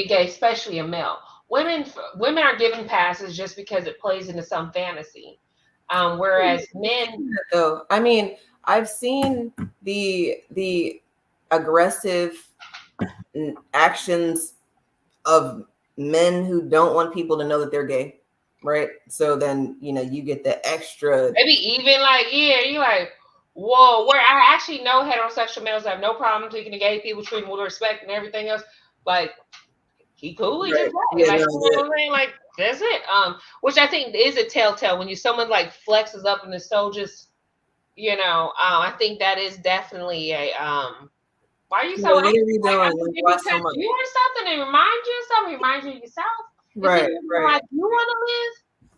gay, especially a male. Women are given passes just because it plays into some fantasy. Whereas men, though, I mean, I've seen the aggressive actions of men who don't want people to know that they're gay, right? So then, you know, you get the extra. Maybe even like, yeah, you like, whoa, where I actually know heterosexual males have no problem taking the gay people, treating them with respect and everything else. Like, he cool, he just Yeah, like, no, you know what I'm saying? Like, that's it. Which I think is a telltale when someone like flexes up and is so just, you know, I think that is definitely a why are you so what are angry? we doing? Like, Like, if why you so touch much? you or something and remind you of something, remind you of yourself. Right, Is it right. like you want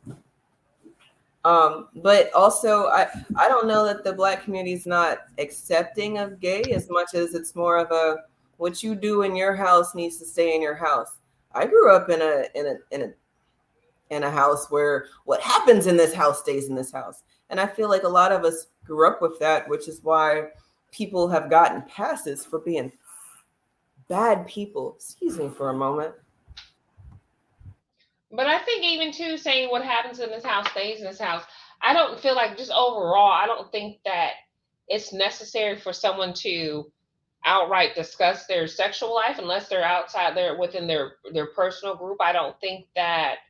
to live? But also I don't know that the Black community is not accepting of gay as much as it's more of a what you do in your house needs to stay in your house. I grew up in a house where what happens in this house stays in this house. And I feel like a lot of us grew up with that, which is why people have gotten passes for being bad people. Excuse me for a moment. But I think even too saying what happens in this house stays in this house. I don't feel like just overall. I don't think that it's necessary for someone to outright discuss their sexual life unless they're outside there within their personal group. I don't think that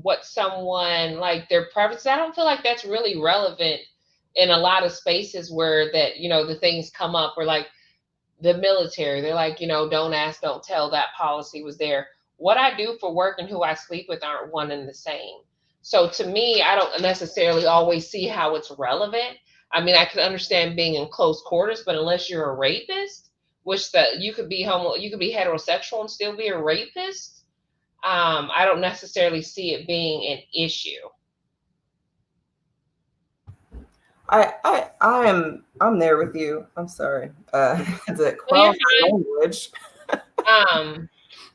what someone like their preferences. I don't feel like that's really relevant in a lot of spaces where that you know the things come up where like the military. They're like, you know, don't ask, don't tell. That policy was there. What I do for work and who I sleep with aren't one and the same. So to me, I don't necessarily always see how it's relevant. I mean, I can understand being in close quarters, but unless you're a rapist, which that you could be you could be heterosexual and still be a rapist. I don't necessarily see it being an issue. I'm there with you. I'm sorry. The Well, quality language.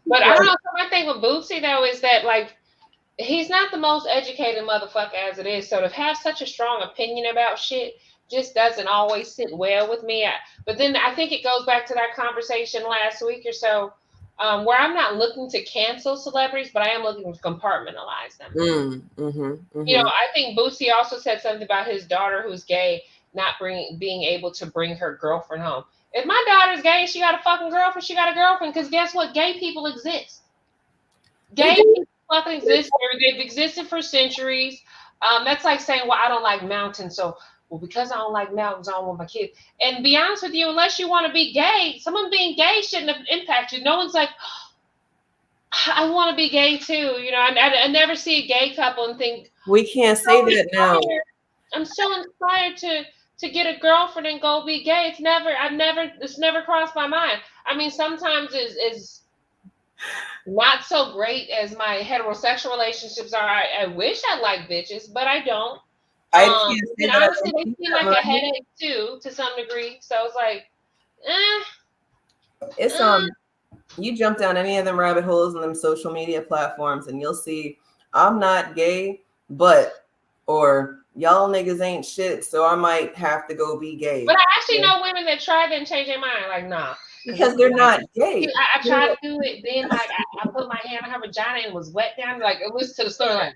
But I don't know. My thing with Boosie though is that like he's not the most educated motherfucker as it is. So to have such a strong opinion about shit just doesn't always sit well with me. But then I think it goes back to that conversation last week or so, where I'm not looking to cancel celebrities, but I am looking to compartmentalize them. You know, I think Boosie also said something about his daughter who's gay not being able to bring her girlfriend home. If my daughter's gay, she got a fucking girlfriend. She got a girlfriend because guess what? Gay people exist. Gay people fucking exist. They've existed for centuries. That's like saying, well, I don't like mountains, so well because I don't like mountains, I don't want my kid. And be honest with you, unless you want to be gay, someone being gay shouldn't have impacted you. No one's like, I want to be gay too. You know, I never see a gay couple and think we can't say that now. I'm so inspired to get a girlfriend and go be gay. It's never crossed my mind. I mean, sometimes is not so great as my heterosexual relationships are. I wish I liked bitches, but I don't. I can't say that. Honestly, they seem like a headache too, to some degree. So it's like, it's you jump down any of them rabbit holes on them social media platforms, and you'll see I'm not gay, but or y'all niggas ain't shit, so I might have to go be gay. But I actually know women that tried and change their mind. Like, nah. Because they're not gay. I tried to do it. Then, like, I put my hand on her vagina and it was wet down. Like, it was to the story. Like,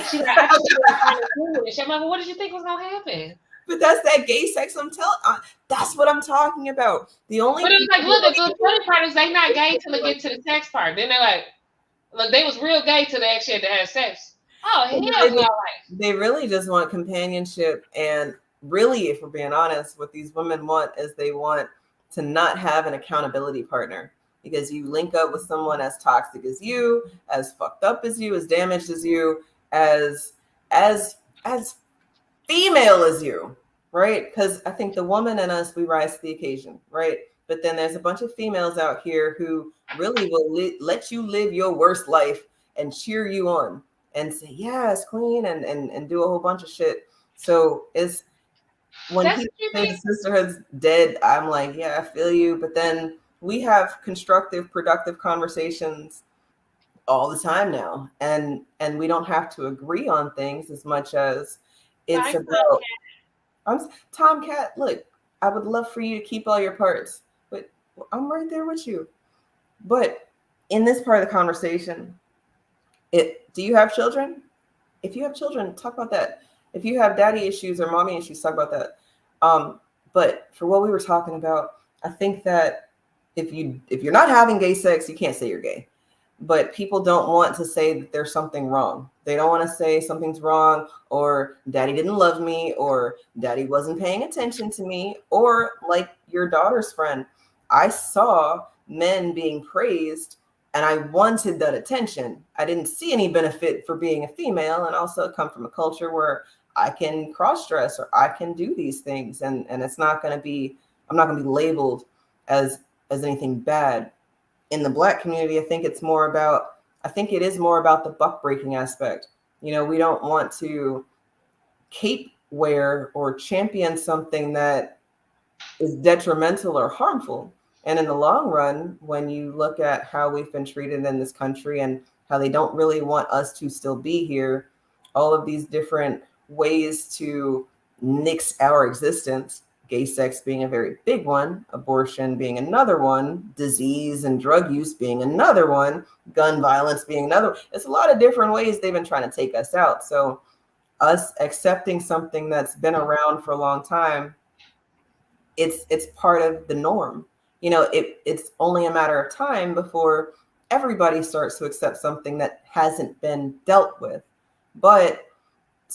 she's like, I just trying to do it. I'm like, well, what did you think was gonna happen? But that's that gay sex I'm telling. That's what I'm talking about. The only. But it's like, look, the funny part is they not gay till they get to the sex part. Then they're like, look, they was real gay till they actually had to have sex. Oh hell no! They really just want companionship, and really, if we're being honest, what these women want is they want to not have an accountability partner, because you link up with someone as toxic as you, as fucked up as you, as damaged as you, as female as you, right? Because I think the woman in us, we rise to the occasion, right? But then there's a bunch of females out here who really will let you live your worst life and cheer you on and say, yes, queen, and do a whole bunch of shit. So it's when people say the sisterhood's dead, I'm like, yeah, I feel you. But then we have constructive, productive conversations all the time now. And we don't have to agree on things as much as it's about Tomcat, look, I would love for you to keep all your parts, but I'm right there with you. But in this part of the conversation, do you have children? If you have children, talk about that. If you have daddy issues or mommy issues, talk about that. But for what we were talking about, I think that if you're not having gay sex, you can't say you're gay. But people don't want to say that there's something wrong. They don't want to say something's wrong, or daddy didn't love me, or daddy wasn't paying attention to me, or like your daughter's friend. I saw men being praised and I wanted that attention. I didn't see any benefit for being a female, and also come from a culture where I can cross dress or I can do these things, and it's not going to be, I'm not going to be labeled as anything bad. In the Black community, I think it is more about the buck breaking aspect. We don't want to cape wear or champion something that is detrimental or harmful. And in the long run, when you look at how we've been treated in this country and how they don't really want us to still be here, all of these different ways to nix our existence, gay sex being a very big one, abortion being another one, disease and drug use being another one, gun violence being another. It's a lot of different ways they've been trying to take us out. So us accepting something that's been around for a long time, it's part of the norm. It's only a matter of time before everybody starts to accept something that hasn't been dealt with. But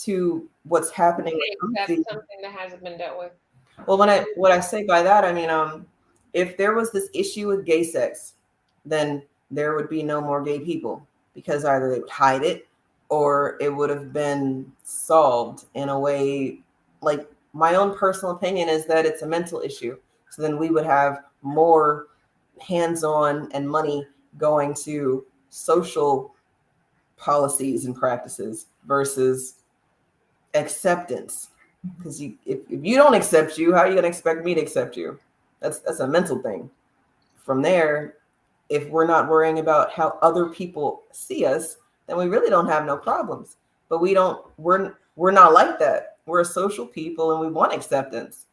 to what's happening, that's something that hasn't been dealt with. Well, what I say by that, I mean, if there was this issue with gay sex, then there would be no more gay people, because either they would hide it or it would have been solved in a way. Like, my own personal opinion is that it's a mental issue. So then we would have more hands-on and money going to social policies and practices versus acceptance. Because if you don't accept you, how are you going to expect me to accept you? That's a mental thing. From there, if we're not worrying about how other people see us, then we really don't have no problems. But we're not like that. We're a social people, and we want acceptance.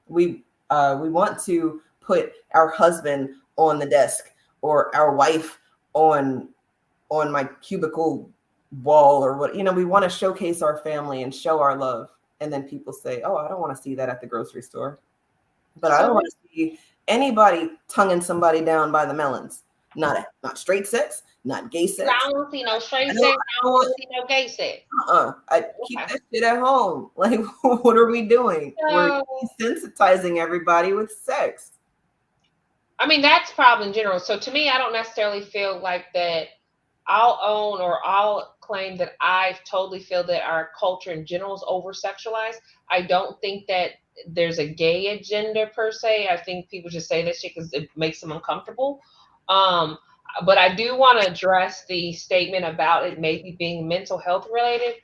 We want to put our husband on the desk, or our wife on my cubicle wall, or what. We want to showcase our family and show our love. And then people say, oh, I don't want to see that at the grocery store. But I don't want to see anybody tonguing somebody down by the melons. Not straight sex, not gay sex. I don't see no straight sex. I don't want to see no gay sex. I keep that shit at home. Like, what are we doing? We're desensitizing everybody with sex. I mean, that's problem in general. So to me, I don't necessarily feel like that I'll own or I'll claim that I totally feel that our culture in general is over-sexualized. I don't think that there's a gay agenda per se. I think people just say this shit because it makes them uncomfortable. But I do want to address the statement about it maybe being mental health related.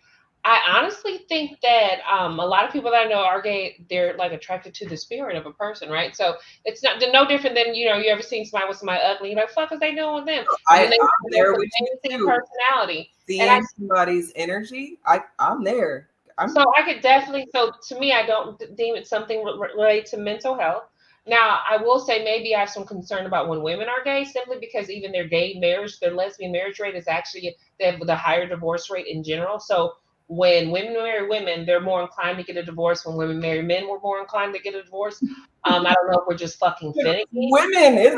I honestly think that a lot of people that I know are gay, they're like attracted to the spirit of a person, right? So it's no different than, you ever seen somebody with somebody ugly, you're like, fuck is they doing with them? I'm there with you too. Personality. Seeing somebody's energy, I'm there. So I could definitely, so to me, I don't deem it something related to mental health. Now, I will say maybe I have some concern about when women are gay, simply because even their gay marriage, their lesbian marriage rate is actually, they have the higher divorce rate in general. So when women marry women, they're more inclined to get a divorce. When women marry men, we're more inclined to get a divorce. I don't know if we're just fucking finicky. Women,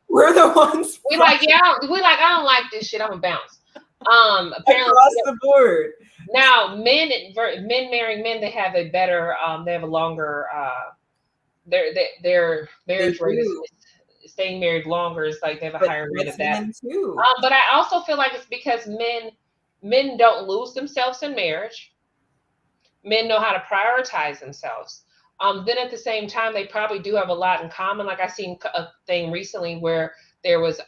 we're the ones. I don't like this shit. I'm gonna bounce. Apparently across the board. Now, men marrying men, they have a better, they have a longer, their marriage rate is staying married longer. Is like they have a higher rate of that. Too. But I also feel like it's because men don't lose themselves in marriage. Men know how to prioritize themselves. Then at the same time, they probably do have a lot in common. Like I seen a thing recently where there was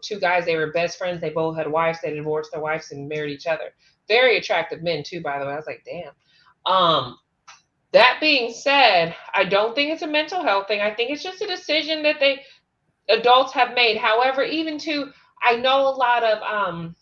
two guys, they were best friends. They both had wives. They divorced their wives and married each other. Very attractive men too, by the way. I was like, damn. That being said, I don't think it's a mental health thing. I think it's just a decision that adults have made. However, I know a lot of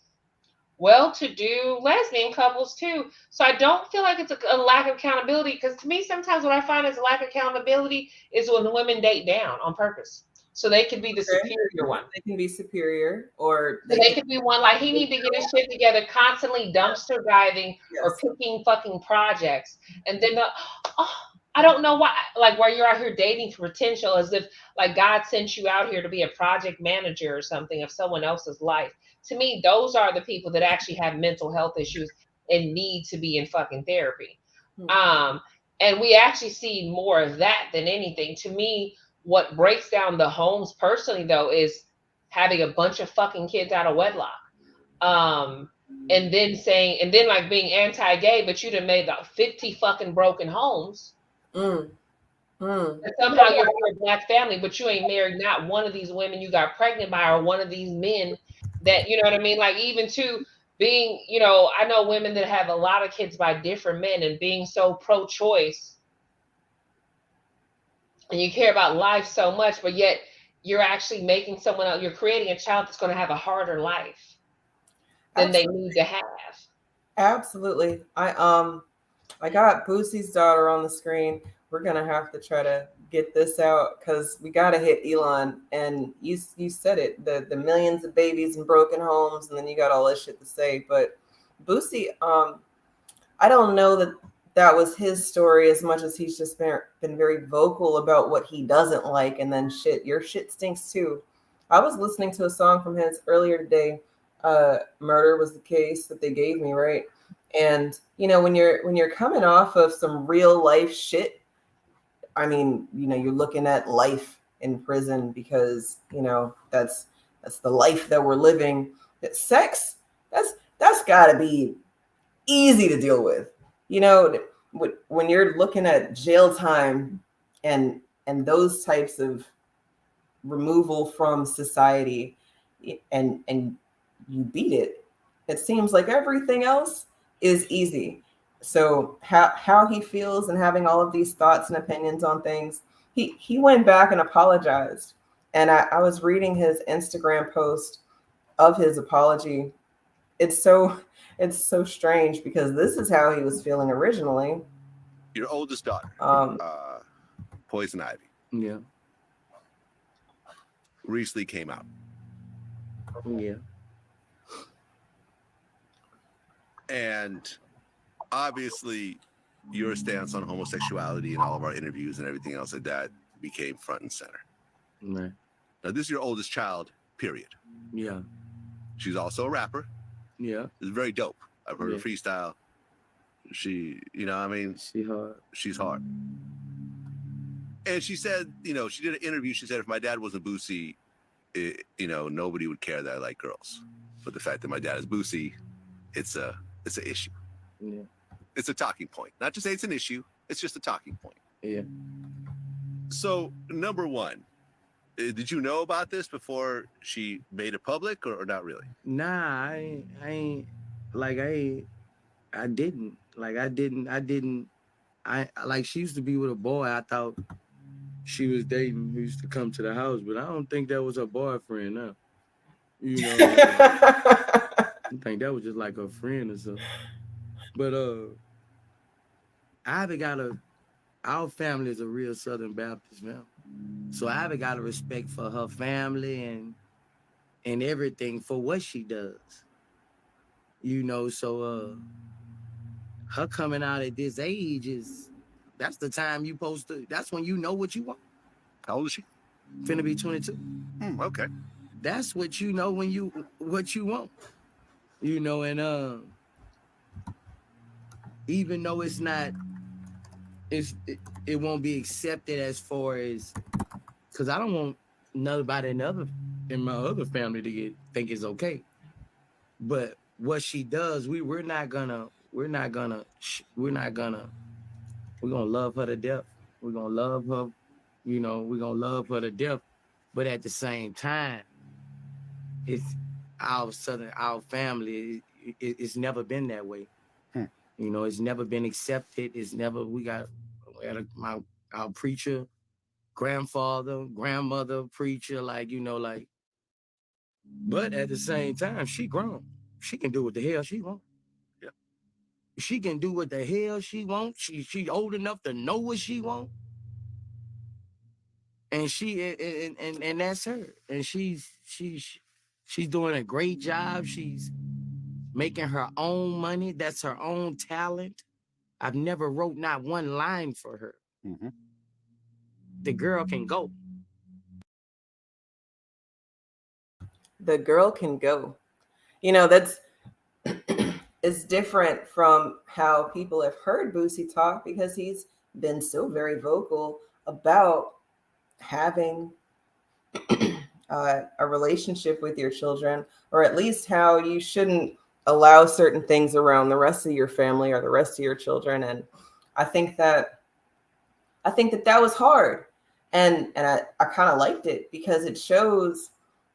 well-to-do lesbian couples too. So I don't feel like it's a lack of accountability, because to me, sometimes what I find is a lack of accountability is when the women date down on purpose. So they could be the Okay. superior one. They can be superior, or So they could be one like he need to get his shit together, constantly dumpster diving or picking fucking projects, and then I don't know why, like why you're out here dating for potential, as if like God sent you out here to be a project manager or something of someone else's life. To me, those are the people that actually have mental health issues and need to be in fucking therapy. And we actually see more of that than anything. To me, what breaks down the homes personally though is having a bunch of fucking kids out of wedlock. And then like being anti-gay, but you'd have made about 50 fucking broken homes. And somehow you're a black family, but you ain't married not one of these women you got pregnant by or one of these men that, you know what I mean? Like even to being, you know, I know women that have a lot of kids by different men and being so pro-choice and you care about life so much, but yet you're actually making someone else, you're creating a child that's going to have a harder life than they need to have. Absolutely. I got Boosie's daughter on the screen. We're gonna have to try to get this out because we gotta hit Elon. And you said it, the millions of babies in broken homes, and then you got all this shit to say. But Boosie, I don't know that was his story as much as he's just been very vocal about what he doesn't like, and then your shit stinks too. I was listening to a song from his earlier today. Murder was the case that they gave me, right? And you know, when you're coming off of some real life shit, I mean, you know, you're looking at life in prison because, you know, that's the life that we're living. Sex, that's got to be easy to deal with. You know, when you're looking at jail time and those types of removal from society, and you beat it, it seems like everything else is easy. So how he feels and having all of these thoughts and opinions on things, he went back and apologized. And I was reading his Instagram post of his apology. It's so strange because this is how he was feeling originally. Your oldest daughter, Poison Ivy. Yeah. Recently came out. Yeah. And obviously your stance on homosexuality and all of our interviews and everything else like that became front and center. Right. Now this is your oldest child, period. Yeah. She's also a rapper. Yeah. It's very dope. I've heard her freestyle. She, you know, I mean, she's hard. And she said, you know, she did an interview. She said, if my dad wasn't Boosie, you know, nobody would care that I like girls. But the fact that my dad is Boosie, it's an issue. Yeah. It's a talking point. Not to say it's an issue. It's just a talking point. Yeah. So, number one, did you know about this before she made it public or not really? Nah, I ain't like I didn't. Like I didn't. I like she used to be with a boy. I thought she was dating who used to come to the house, but I don't think that was her boyfriend now. You know, I think that was just like a friend or something. But our family is a real Southern Baptist family. So Ivy got a respect for her family and everything for what she does. You know, so her coming out at this age that's the time you supposed to, that's when you know what you want. How old is she? Finna be 22. Okay. That's what you know what you want. You know, and even though it's not, it won't be accepted as far as, because I don't want nobody in my other family to think it's okay. But what she does, we're gonna love her to death. We're gonna love her, you know, we're gonna love her to death. But at the same time, it's our family, it's never been that way. You know, it's never been accepted. It's never, our preacher, grandfather, grandmother, preacher, like, you know, like, but at the same time, she grown. She can do what the hell she want. Yeah. She can do what the hell she want. She old enough to know what she want. and and that's her. And she's doing a great job. She's making her own money. That's her own talent. I've never wrote not one line for her. Mm-hmm. The girl can go. The girl can go. You know, that's it's different from how people have heard Boosie talk, because he's been so very vocal about having a relationship with your children, or at least how you shouldn't allow certain things around the rest of your family or the rest of your children. And I think that that was hard, and I kind of liked it, because it shows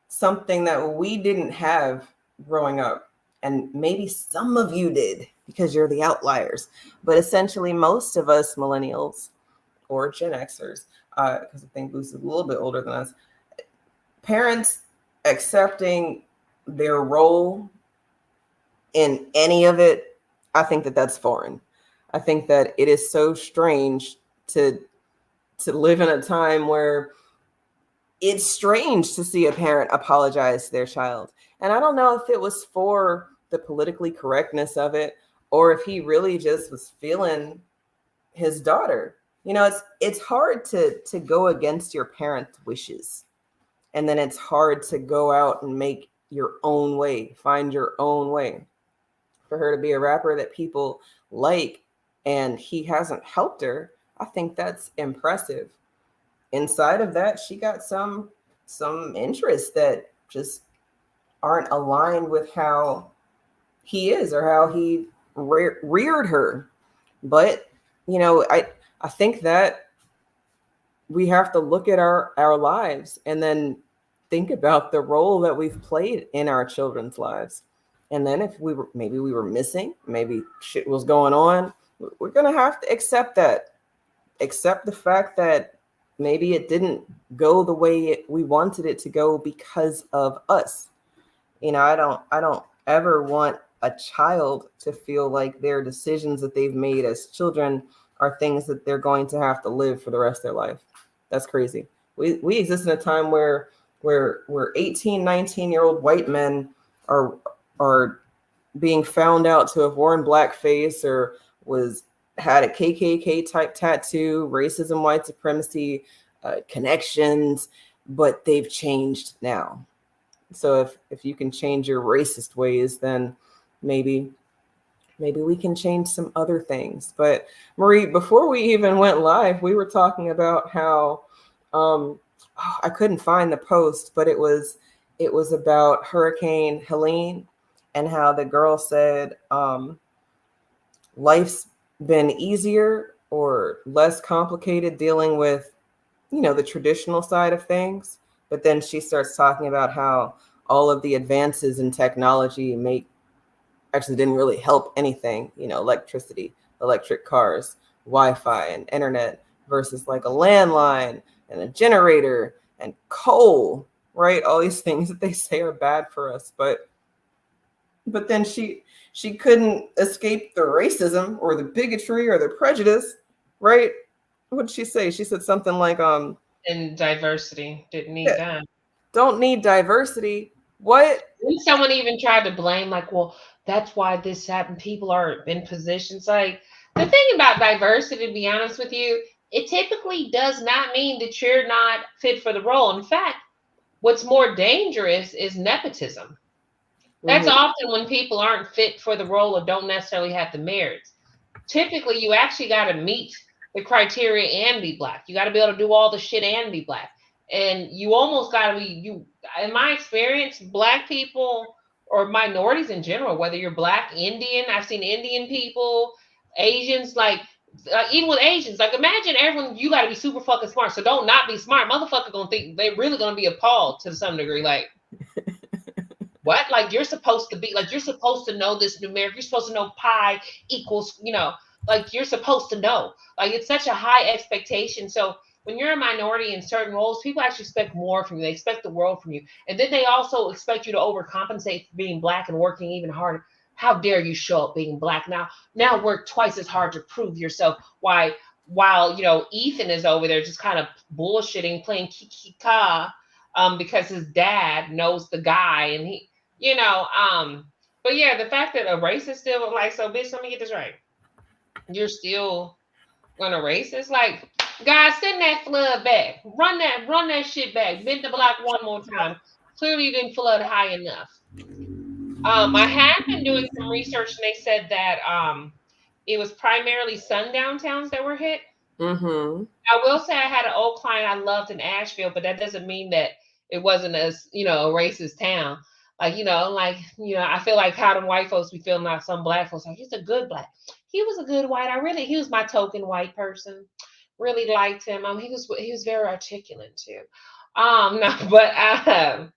something that we didn't have growing up, and maybe some of you did because you're the outliers, but essentially most of us millennials or Gen Xers, because I think Boost is a little bit older than us, parents accepting their role in any of it, I think that that's foreign. I think that it is so strange to live in a time where it's strange to see a parent apologize to their child. And I don't know if it was for the politically correctness of it, or if he really just was feeling his daughter. You know, it's hard to go against your parents' wishes. And then it's hard to go out and make your own way, find your own way. For her to be a rapper that people like, and he hasn't helped her, I think that's impressive. Inside of that, she got some interests that just aren't aligned with how he is or how he reared her. But you know, I think that we have to look at our lives and then think about the role that we've played in our children's lives. And then if we were missing, maybe shit was going on, we're gonna have to accept that. Accept the fact that maybe it didn't go the way we wanted it to go because of us. You know, I don't ever want a child to feel like their decisions that they've made as children are things that they're going to have to live for the rest of their life. That's crazy. We exist in a time where 18, 19-year-old white men are being found out to have worn blackface or had a KKK type tattoo, racism, white supremacy, connections, but they've changed now. So if you can change your racist ways, then maybe we can change some other things. But Marie, before we even went live, we were talking about how I couldn't find the post, but it was about Hurricane Helene, and how the girl said life's been easier or less complicated dealing with, you know, the traditional side of things. But then she starts talking about how all of the advances in technology actually didn't really help anything, you know, electricity, electric cars, Wi-Fi and internet versus like a landline and a generator and coal, right? All these things that they say are bad for us. But then she couldn't escape the racism or the bigotry or the prejudice, right? What did she say? She said something like, and diversity didn't need that. Don't need diversity. What? Someone even tried to blame, like, well, that's why this happened. People are in positions. Like, the thing about diversity, to be honest with you, it typically does not mean that you're not fit for the role. In fact, what's more dangerous is nepotism. That's often when people aren't fit for the role or don't necessarily have the merits. Typically, you actually got to meet the criteria and be black. You got to be able to do all the shit and be black. And you almost got to be, in my experience, black people or minorities in general, whether you're black, Indian, I've seen Indian people, Asians, like, even with Asians, like, imagine everyone, you got to be super fucking smart. So don't not be smart. Motherfucker gonna think they're really gonna be appalled to some degree. Like, what? Like, you're supposed to be, like, you're supposed to know this numeric. You're supposed to know pi equals, you know, like, you're supposed to know. Like, it's such a high expectation. So when you're a minority in certain roles, people actually expect more from you. They expect the world from you. And then they also expect you to overcompensate for being black and working even harder. How dare you show up being black now? Now work twice as hard to prove yourself. Why while, you know, Ethan is over there just kind of bullshitting, playing kiki-ka, because his dad knows the guy, and he, you know, but yeah, the fact that a racist still like, so bitch, let me get this right. You're still gonna racist? Like, guys, send that flood back. Run that shit back. Bend the block one more time. Clearly you didn't flood high enough. I have been doing some research, and they said that it was primarily sundown towns that were hit. Mm-hmm. I will say I had an old client I loved in Asheville, but that doesn't mean that it wasn't a, you know, a racist town. Like, you know, I feel like how them white folks be feeling like some black folks. Like, he's a good black. He was a good white. He was my token white person. Really liked him. He was very articulate too. No, but I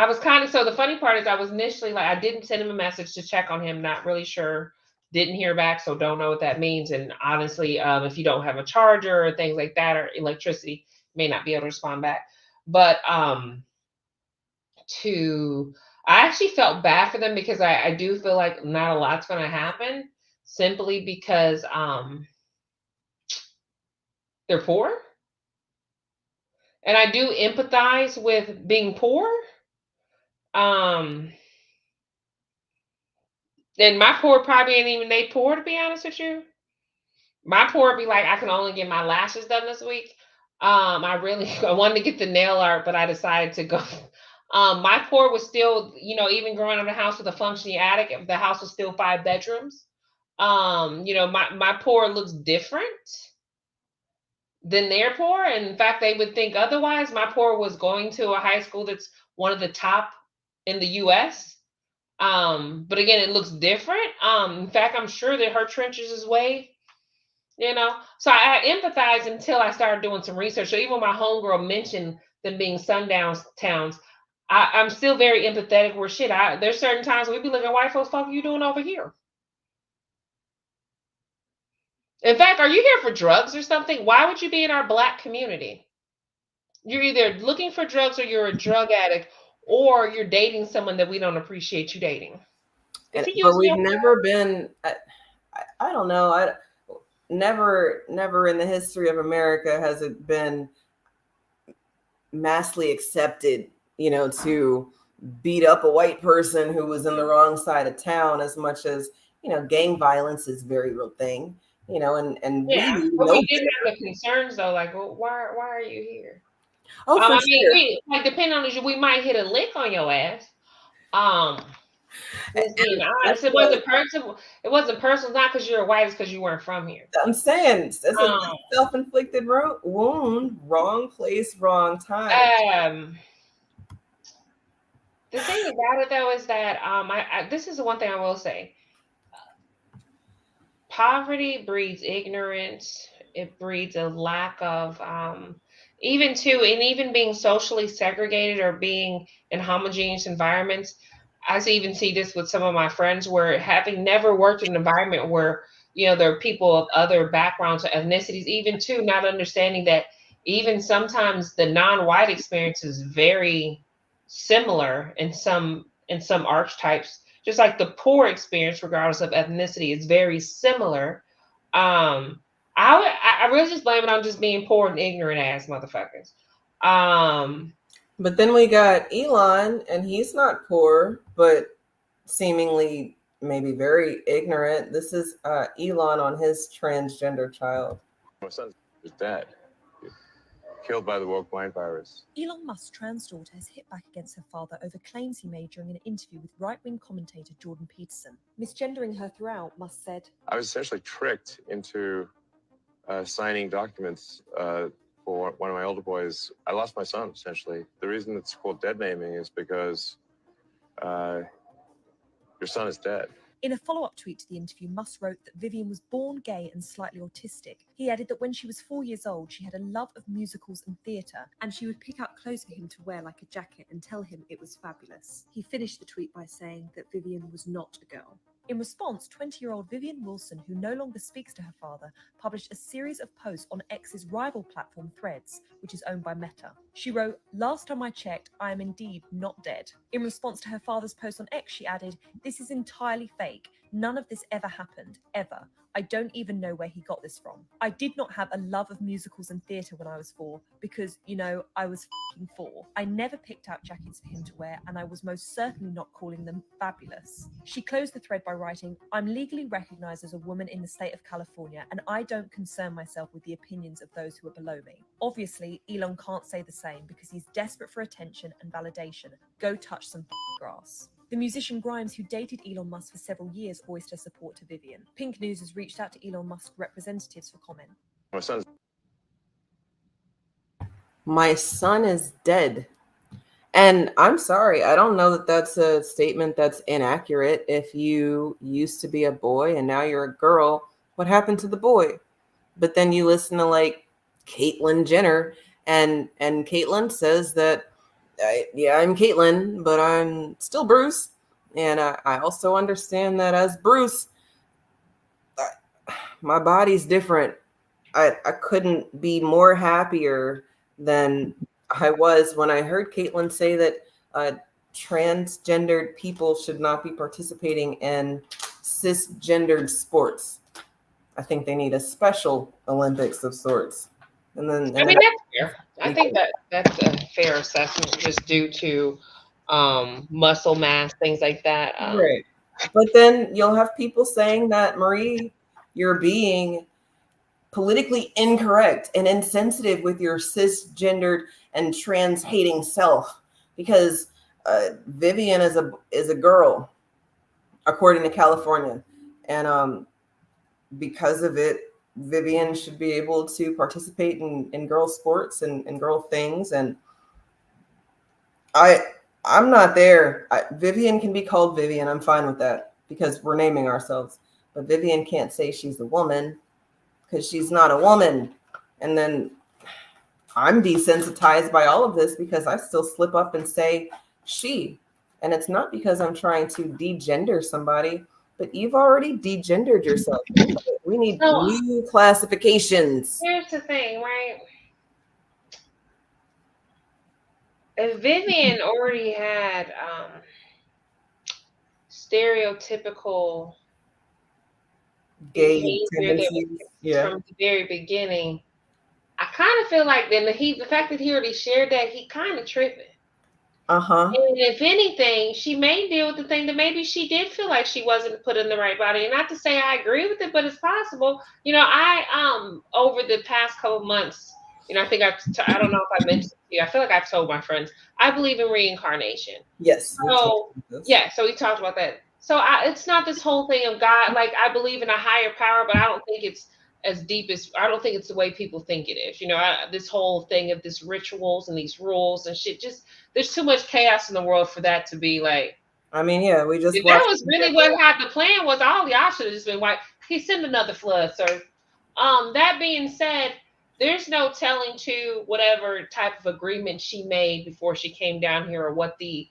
was kind of, so the funny part is I was initially like, I didn't send him a message to check on him, not really sure, didn't hear back, so don't know what that means. And honestly, if you don't have a charger or things like that or electricity, may not be able to respond back. But I actually felt bad for them because I do feel like not a lot's going to happen simply because they're poor. And I do empathize with being poor. And my poor probably ain't even they poor, to be honest with you. My poor be like, I can only get my lashes done this week. I wanted to get the nail art, but I decided to go. My poor was still, you know, even growing up in a house with a functioning attic, the house was still 5 bedrooms. You know, my poor looks different than their poor. And in fact, they would think otherwise. My poor was going to a high school that's one of the top in the US. But again, it looks different. In fact, I'm sure that her trenches is way, you know. So I empathize until I started doing some research. So even when my homegirl mentioned them being sundown towns, I'm still very empathetic. Where shit, there's certain times we be looking at white folks, fuck are you doing over here? In fact, are you here for drugs or something? Why would you be in our black community? You're either looking for drugs or you're a drug addict or you're dating someone that we don't appreciate you dating. But we've never been, I don't know, never in the history of America has it been massively accepted, you know, to beat up a white person who was in the wrong side of town, as much as, you know, gang violence is a very real thing, you know, and yeah, but we did have the concerns though, like, well, why are you here? Oh, for sure. Like, depending on you, we might hit a lick on your ass. It wasn't personal. It wasn't personal, not because you're white, it's because you weren't from here. I'm saying it's a self-inflicted wound, wrong place, wrong time. The thing about it though is that this is the one thing I will say. Poverty breeds ignorance. It breeds a lack of even being socially segregated or being in homogeneous environments. I even see this with some of my friends where, having never worked in an environment where, you know, there are people of other backgrounds or ethnicities, even too, not understanding that even sometimes the non-white experience is very similar in some archetypes. Just like the poor experience, regardless of ethnicity, is very similar. I really just blame it on just being poor and ignorant ass motherfuckers. But then we got Elon, and he's not poor, but seemingly maybe very ignorant. This is Elon on his transgender child. My son's dead. Killed by the woke mind virus. Elon Musk's trans daughter has hit back against her father over claims he made during an interview with right-wing commentator Jordan Peterson. Misgendering her throughout, Musk said, I was essentially tricked into signing documents for one of my older boys. I lost my son, essentially. The reason it's called dead naming is because your son is dead. In a follow-up tweet to the interview, Musk wrote that Vivian was born gay and slightly autistic. He added that when she was 4 years old, she had a love of musicals and theatre, and she would pick out clothes for him to wear like a jacket and tell him it was fabulous. He finished the tweet by saying that Vivian was not a girl. In response, 20-year-old Vivian Wilson, who no longer speaks to her father, published a series of posts on X's rival platform Threads, which is owned by Meta. She wrote, "Last time I checked, I am indeed not dead." In response to her father's post on X, she added, "This is entirely fake. None of this ever happened, ever. I don't even know where he got this from. I did not have a love of musicals and theatre when I was 4 because, you know, I was f***ing 4. I never picked out jackets for him to wear, and I was most certainly not calling them fabulous. She closed the thread by writing, I'm legally recognised as a woman in the state of California, and I don't concern myself with the opinions of those who are below me. Obviously, Elon can't say the same because he's desperate for attention and validation. Go touch some grass. The musician Grimes, who dated Elon Musk for several years, voiced her support to Vivian. Pink News has reached out to Elon Musk representatives for comment. My son is dead. And I'm sorry, I don't know that that's a statement that's inaccurate. If you used to be a boy and now you're a girl, what happened to the boy? But then you listen to like Caitlyn Jenner, and Caitlyn says that, I'm Caitlyn, but I'm still Bruce. And I also understand that as Bruce, my body's different. I couldn't be more happier than I was when I heard Caitlyn say that transgendered people should not be participating in cisgendered sports. I think they need a special Olympics of sorts. And then I mean, that's fair. I think that's a fair assessment, just due to muscle mass, things like that. Right. But then you'll have people saying that, Marie, you're being politically incorrect and insensitive with your cisgendered and trans hating self, because Vivian is a girl, according to California, and because of it, Vivian should be able to participate in girl sports and girl things. And I'm not there. Vivian can be called Vivian. I'm fine with that because we're naming ourselves. But Vivian can't say she's a woman because she's not a woman. And then I'm desensitized by all of this because I still slip up and say she. And it's not because I'm trying to degender somebody, but you've already degendered yourself. We need new classifications. Here's the thing, right? If Vivian already had stereotypical gay behavior from the very beginning, I kind of feel like then the fact that he already shared that, he kind of tripping. And if anything, she may deal with the thing that maybe she did feel like she wasn't put in the right body. And not to say I agree with it, but it's possible. You know, I over the past couple months, you know, I think I don't know if I mentioned to you, I feel like I've told my friends, I believe in reincarnation. Yes. So yeah, so we talked about that. So it's not this whole thing of God, like I believe in a higher power, but I don't think it's as deep as, I don't think it's the way people think it is. You know, this whole thing of this rituals and these rules and shit, just there's too much chaos in the world for that to be like. I mean, yeah, we just. If that was really what the plan was, all y'all should have just been wiped. He sent another flood, sir. That being said, there's no telling to whatever type of agreement she made before she came down here, or what the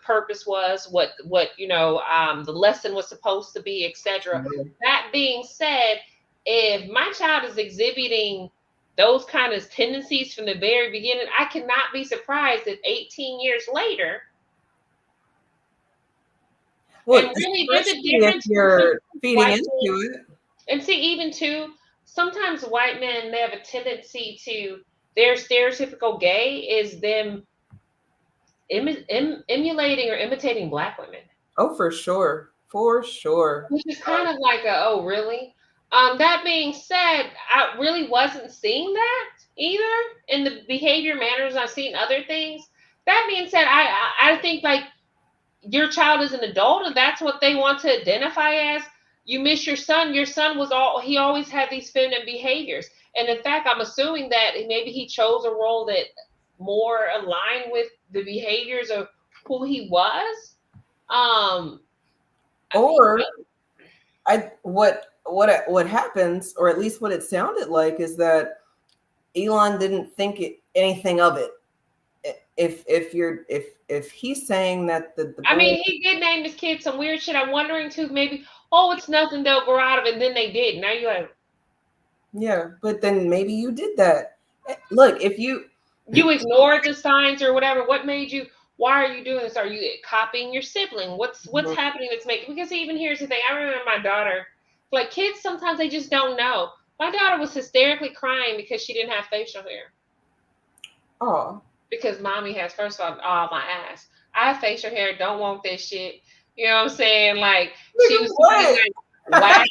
purpose was, what you know, the lesson was supposed to be, etc. That being said, if my child is exhibiting those kind of tendencies from the very beginning, I cannot be surprised that 18 years later. Well, and really, there's a difference. If you're feeding into it. And see, even too, sometimes white men, they have a tendency to, their stereotypical gay is them emulating or imitating Black women. Oh, for sure. For sure. Which is kind of like oh, really? That being said, I really wasn't seeing that either in the behavior, manners. I've seen other things. That being said, I think like your child is an adult and that's what they want to identify as. You miss your son. Your son he always had these feminine behaviors. And in fact, I'm assuming that maybe he chose a role that more aligned with the behaviors of who he was. What happens, or at least what it sounded like, is that Elon didn't think anything of it. If he's saying that I mean, he did name his kid some weird shit. I'm wondering too, maybe, it's nothing, they'll grow out of it, and then they did. Now you're like, yeah, but then maybe you did that. Look, if you ignored the signs or whatever, what made you? why are you doing this? Are you copying your sibling? What's happening that's making, because even here's the thing. I remember my daughter, like kids, sometimes they just don't know. My daughter was hysterically crying because she didn't have facial hair. Oh. Because mommy has, first of all, my ass. I have facial hair, don't want this shit. You know what I'm saying? Like, she was like wax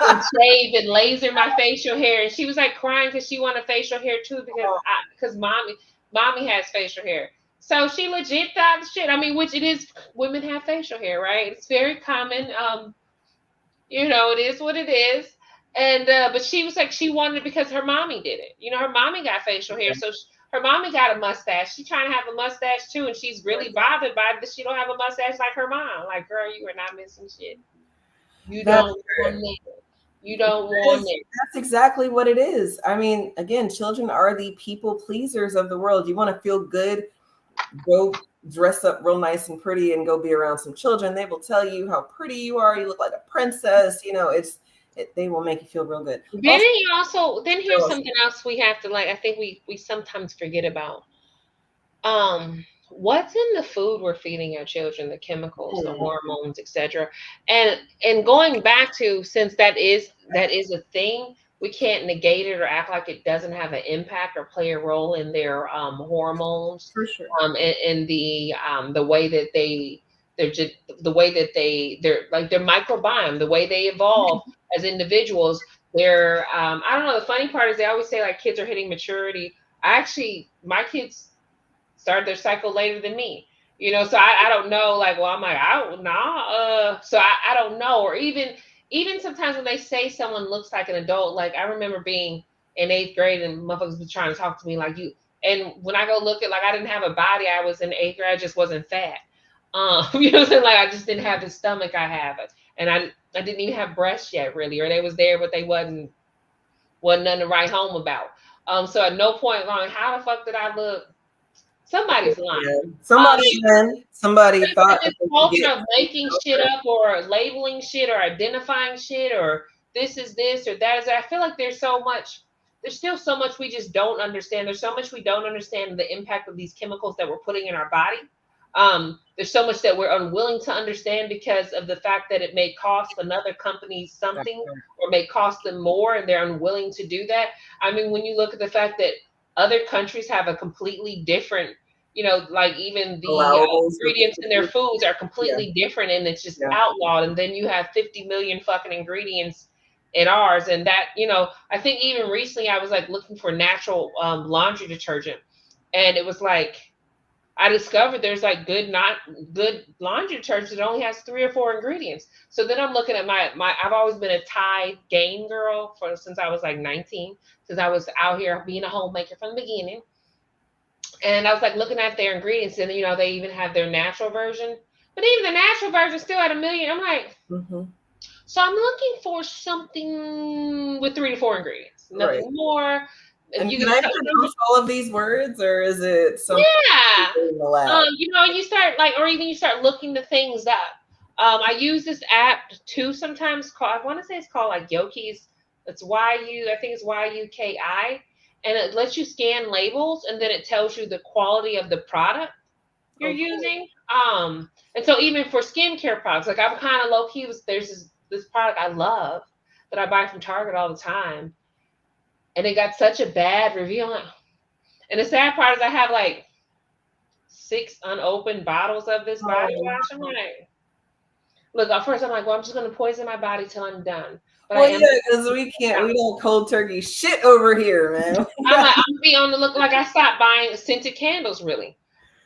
and shave and laser my facial hair. And she was like crying because she wanted facial hair too, because mommy has facial hair. So she legit thought shit. I mean, which it is, women have facial hair, right? It's very common. You know, it is what it is. And but she was like, she wanted it because her mommy did it. You know, her mommy got facial hair, so her mommy got a mustache. She's trying to have a mustache too, and she's really bothered by it that she don't have a mustache like her mom. Like, girl, you are not missing shit. You don't want it. You don't want it. That's exactly what it is. I mean, again, children are the people pleasers of the world. You want to feel good, go dress up real nice and pretty and go be around some children. They will tell you how pretty you are. You look like a princess. You know, they will make you feel real good. Then here's something else we have to, like, I think we sometimes forget about. What's in the food we're feeding our children, the chemicals, the hormones, etc. And going back to, since that is a thing, we can't negate it or act like it doesn't have an impact or play a role in their hormones. For sure. And the way that they're like their microbiome, the way they evolve as individuals. They're I don't know. The funny part is they always say like kids are hitting maturity. My kids start their cycle later than me. You know, so I don't know. Like, well, I'm like, so I don't know. Or even sometimes when they say someone looks like an adult, like I remember being in 8th grade and motherfuckers be trying to talk to me like you. And when I go look at, like, I didn't have a body. I was in 8th grade. I just wasn't fat. You know what I'm saying? Like, I just didn't have the stomach I have. And I didn't even have breasts yet, really. Or they was there, but they wasn't nothing to write home about. So at no point long, how the fuck did I look? Somebody's lying. Somebody thought this culture of making shit up or labeling shit or identifying shit or this is this or that is that. I feel like there's still so much we just don't understand. There's so much we don't understand the impact of these chemicals that we're putting in our body. There's so much that we're unwilling to understand because of the fact that it may cost another company something or may cost them more, and they're unwilling to do that. I mean, when you look at the fact that other countries have a completely different, you know, like even the ingredients in their foods are completely different, and it's just outlawed. And then you have 50 million fucking ingredients in ours. And that, you know, I think even recently I was like looking for natural laundry detergent, and it was like, I discovered there's like good laundry detergent that only has 3 or 4 ingredients. So then I'm looking at I've always been a Tide Gain girl since I was like 19, since I was out here being a homemaker from the beginning. And I was like looking at their ingredients, and you know, they even have their natural version, but even the natural version still had 1 million. I'm like, so I'm looking for something with 3 to 4 ingredients, nothing more. And you can I pronounce all of these words, or is it something? You know, you start like, or even you start looking the things up. I use this app too sometimes called, I want to say it's called like Yoki's. It's I think it's YUKI, and it lets you scan labels, and then it tells you the quality of the product you're using. And so even for skincare products, like I'm kind of low key. There's this product I love that I buy from Target all the time. And it got such a bad review. And the sad part is I have like 6 unopened bottles of this body wash. I'm like, look, at first I'm like, well, I'm just going to poison my body till I'm done. But because we don't cold turkey shit over here, man. I'm be on the look. Like I stopped buying scented candles, really.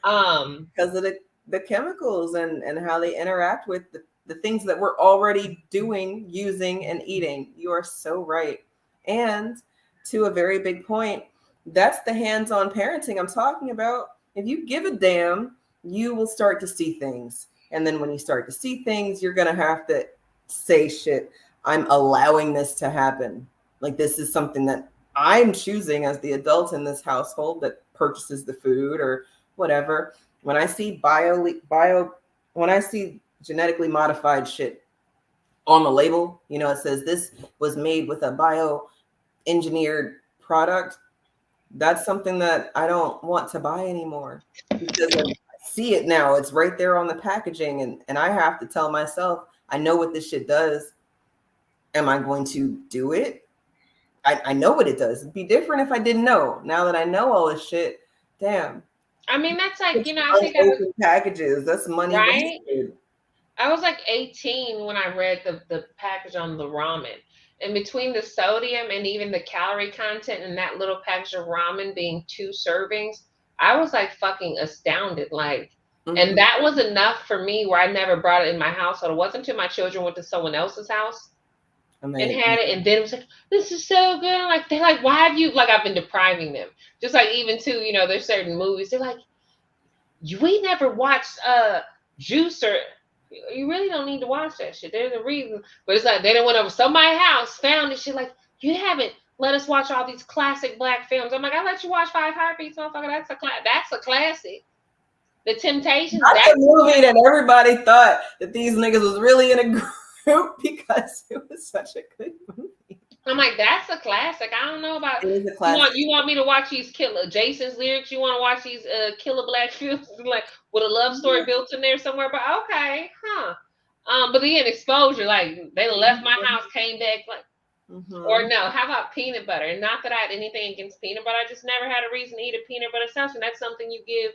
Because of the chemicals and how they interact with the things that we're already doing, using, and eating. You are so right. And to a very big point, that's the hands-on parenting I'm talking about. If you give a damn, you will start to see things. And then when you start to see things, you're going to have to say shit. I'm allowing this to happen. Like, this is something that I'm choosing as the adult in this household that purchases the food or whatever. When I see when I see genetically modified shit on the label, you know, it says this was made with a bio-engineered product. That's something that I don't want to buy anymore because I see it now. It's right there on the packaging, and I have to tell myself, I know what this shit does. Am I going to do it? I know what it does. It'd be different if I didn't know. Now that I know all this shit, damn. I mean, that's like, you know, I think unopened packages. That's money right. wasted. I was like 18 when I read the package on the ramen. And between the sodium and even the calorie content in that little package of ramen being 2 servings, I was like fucking astounded. Like, and that was enough for me where I never brought it in my household. It wasn't until my children went to someone else's house and had it. And then it was like, this is so good. I'm like, they're like, why have you, like, I've been depriving them. Just like even too, you know, there's certain movies. They're like, we never watched Juice or, you really don't need to watch that shit. There's a reason. But it's like they done went over somebody's house, found this shit. Like, you haven't let us watch all these classic black films. I'm like, I let you watch 5 Heartbeats, motherfucker. That's a classic. The Temptations. That's a movie that everybody thought that these niggas was really in a group because it was such a good movie. I'm like, that's a classic. I don't know about. It is a classic. You want me to watch these Jason's lyrics? You want to watch these killer black films like with a love story built in there somewhere? But okay, huh? But again, exposure. Like they left my house, came back. Like, or no? How about peanut butter? And not that I had anything against peanut butter. I just never had a reason to eat a peanut butter sandwich. And that's something you give.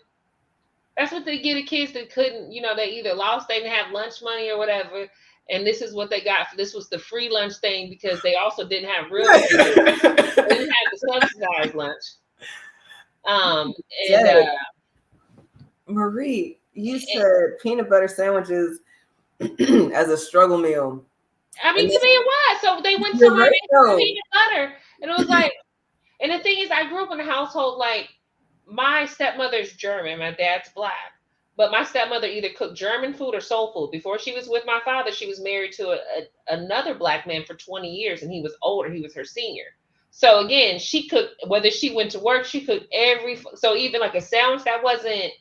That's what they give to kids that couldn't. You know, they either lost, they didn't have lunch money or whatever. And this is what they got. This was the free lunch thing because they also didn't have real. They didn't have the subsidized lunch. Marie, you said peanut butter sandwiches as a struggle meal. I mean, to me it was. So they went somewhere and made peanut butter, and it was like. And the thing is, I grew up in a household like my stepmother's German, my dad's black. But my stepmother either cooked German food or soul food. Before she was with my father, she was married to another black man for 20 years, and he was older. He was her senior. So again, she cooked, whether she went to work, she cooked so even like a sandwich, that wasn't,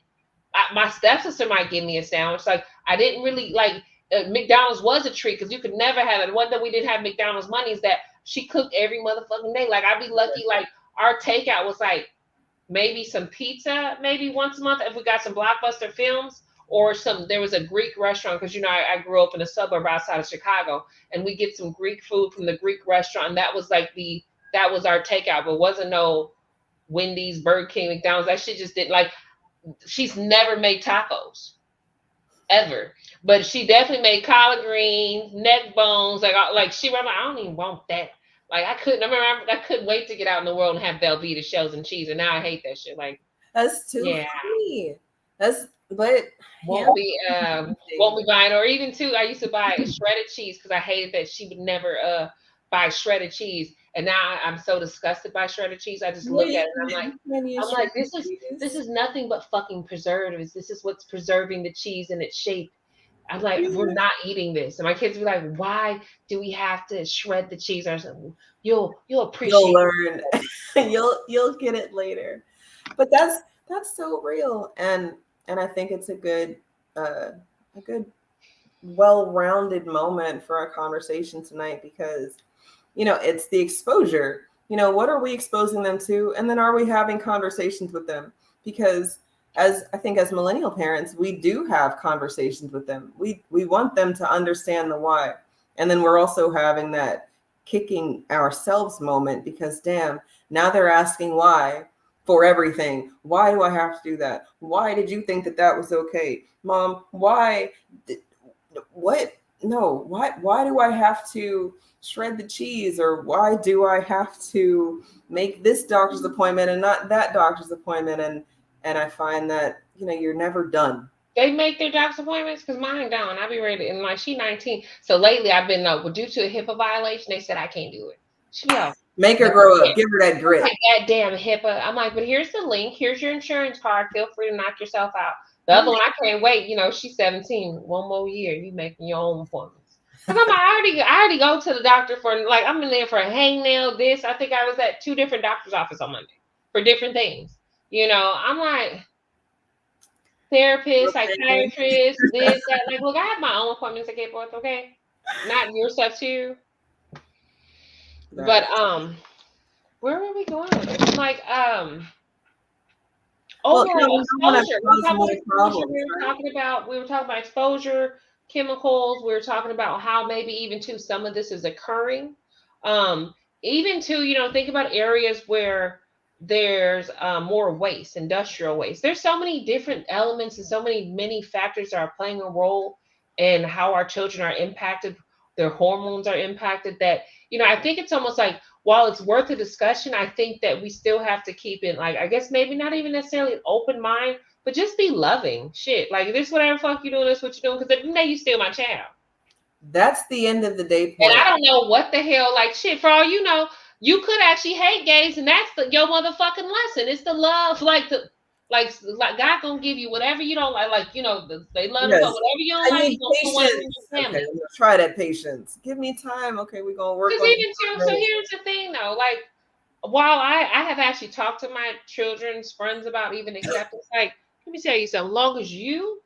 my stepsister might give me a sandwich. Like I didn't really like, McDonald's was a treat because you could never have it. One that we didn't have McDonald's money is that she cooked every motherfucking day. Like I'd be lucky, like our takeout was like, maybe some pizza, maybe once a month if we got some blockbuster films or there was a Greek restaurant because, you know, I grew up in a suburb outside of Chicago and we get some Greek food from the Greek restaurant. And that was like that was our takeout, but wasn't no Wendy's, Burger King, McDonald's. That shit just didn't like, she's never made tacos ever, but she definitely made collard greens, neck bones. Like she remember, I don't even want that. Like I couldn't wait to get out in the world and have Velveeta shells and cheese, and now I hate that shit. Like that's too funny. Won't be buying, or even too. I used to buy shredded cheese because I hated that she would never buy shredded cheese, and now I'm so disgusted by shredded cheese. I just look at it and I'm like, this is nothing but fucking preservatives. This is what's preserving the cheese in its shape. I'm like, we're not eating this. And my kids be like, why do we have to shred the cheese or something? You'll appreciate You'll learn. you'll get it later. But that's so real. And I think it's a good well-rounded moment for our conversation tonight because, you know, it's the exposure. You know, what are we exposing them to? And then are we having conversations with them? Because as millennial parents, we do have conversations with them. We want them to understand the why. And then we're also having that kicking ourselves moment because damn, now they're asking why for everything. Why do I have to do that? Why did you think that was okay? Mom, why? What? No, why do I have to shred the cheese? Or why do I have to make this doctor's appointment and not that doctor's appointment? And I find that, you know, you're never done. They make their doctor's appointments because mine don't. I be ready. And like, she's 19. So lately I've been, due to a HIPAA violation, they said I can't do it. She make her grow up. Give her that grit. Like that damn HIPAA. I'm like, but here's the link. Here's your insurance card. Feel free to knock yourself out. The other one, I can't wait. You know, she's 17. One more year. You making your own appointments. Because I already go to the doctor for, like, I'm in there for a hangnail, this. I think I was at 2 different doctor's offices on Monday for different things. You know, I'm like, therapist, psychiatrist, this, that. Like, look, I have my own appointments to get forth, okay? Not your stuff too. Right. But where were we going with it? Like, overall exposure. We Right? were talking about exposure, chemicals. We were talking about how maybe even too some of this is occurring. Even to think about areas where there's more waste, industrial waste. There's so many different elements and so many factors that are playing a role in how our children are impacted. Their hormones are impacted. That I think it's almost like, while it's worth a discussion, I think that we still have to keep it, like, I guess maybe not even necessarily an open mind, but just be loving. Shit, like, this whatever fuck you doing, this what you doing, because at the end of the day, you still my child. That's the end of the day And point. I don't know what the hell, like, shit, for all you know, you could actually hate gays, and that's your motherfucking lesson. It's the love, like God gonna give you whatever you don't like, they love them, but whatever you don't like, need patience. Okay, let's try that patience. Give me time. Okay, we're gonna work on it. So here's the thing though, like, while I have actually talked to my children's friends about even acceptance, like, let me tell you something, long as you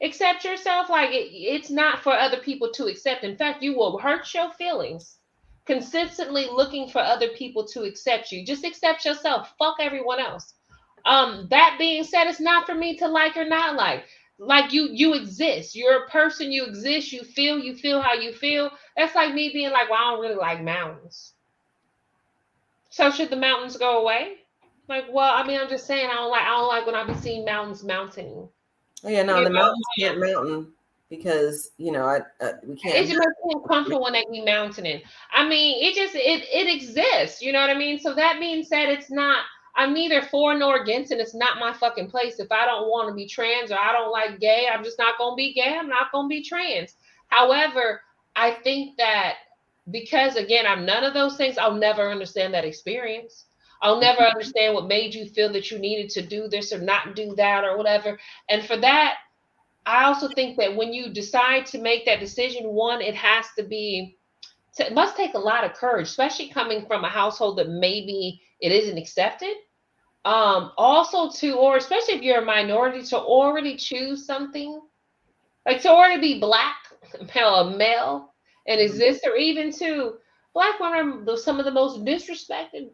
accept yourself, like, it's not for other people to accept. In fact, you will hurt your feelings consistently looking for other people to accept you. Just accept yourself. Fuck everyone else. That being said, it's not for me to like or not like. Like, you exist. You're a person. You exist. You feel how you feel. That's like me being like, well, I don't really like mountains. So should the mountains go away? Like, well, I mean, I'm just saying, I don't like when I be seeing mountains mounting. Oh yeah, no, the mountains can't mountain because we can't. It just makes me uncomfortable when they be mountaining. I mean, it exists. You know what I mean? So that being said, it's not. I'm neither for nor against, and it's not my fucking place. If I don't want to be trans or I don't like gay, I'm just not gonna be gay. I'm not gonna be trans. However, I think that because, again, I'm none of those things, I'll never understand that experience. I'll never understand what made you feel that you needed to do this or not do that or whatever. And for that, I also think that when you decide to make that decision, one, it must take a lot of courage, especially coming from a household that maybe it isn't accepted. Also or especially if you're a minority, to already choose something, like to already be Black, male, and exist, or even to Black women are some of the most disrespected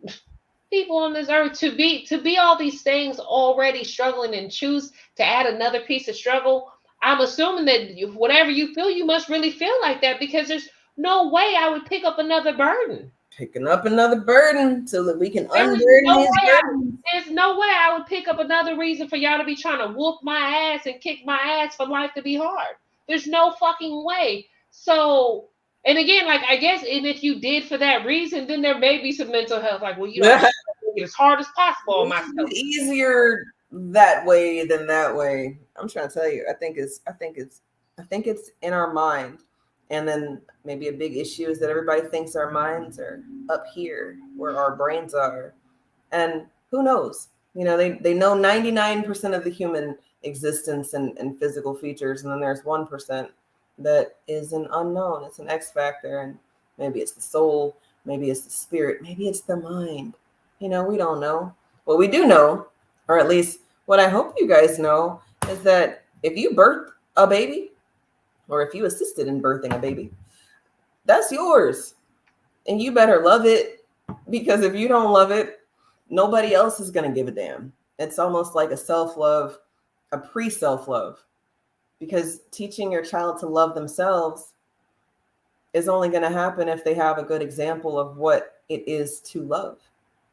people on this earth, to be all these things already struggling and choose to add another piece of struggle. I'm assuming that whatever you feel, you must really feel like that, because there's no way I would pick up another burden. Picking up another burden so that we can unburden his burden. There's no way I would pick up another reason for y'all to be trying to whoop my ass and kick my ass for life to be hard. There's no fucking way. So, and again, like, I guess, and if you did for that reason, then there may be some mental health. Like, well, make it as hard as possible on myself. Easier that way than that way. I'm trying to tell you. I think it's in our mind. And then maybe a big issue is that everybody thinks our minds are up here where our brains are. And who knows? They know 99% of the human existence and physical features. And then there's 1% that is an unknown. It's an X factor. And maybe it's the soul. Maybe it's the spirit. Maybe it's the mind. We don't know. What we do know, or at least what I hope you guys know, is that if you birth a baby, or if you assisted in birthing a baby, that's yours. And you better love it, because if you don't love it, nobody else is going to give a damn. It's almost like a self-love, a pre-self-love, because teaching your child to love themselves is only going to happen if they have a good example of what it is to love.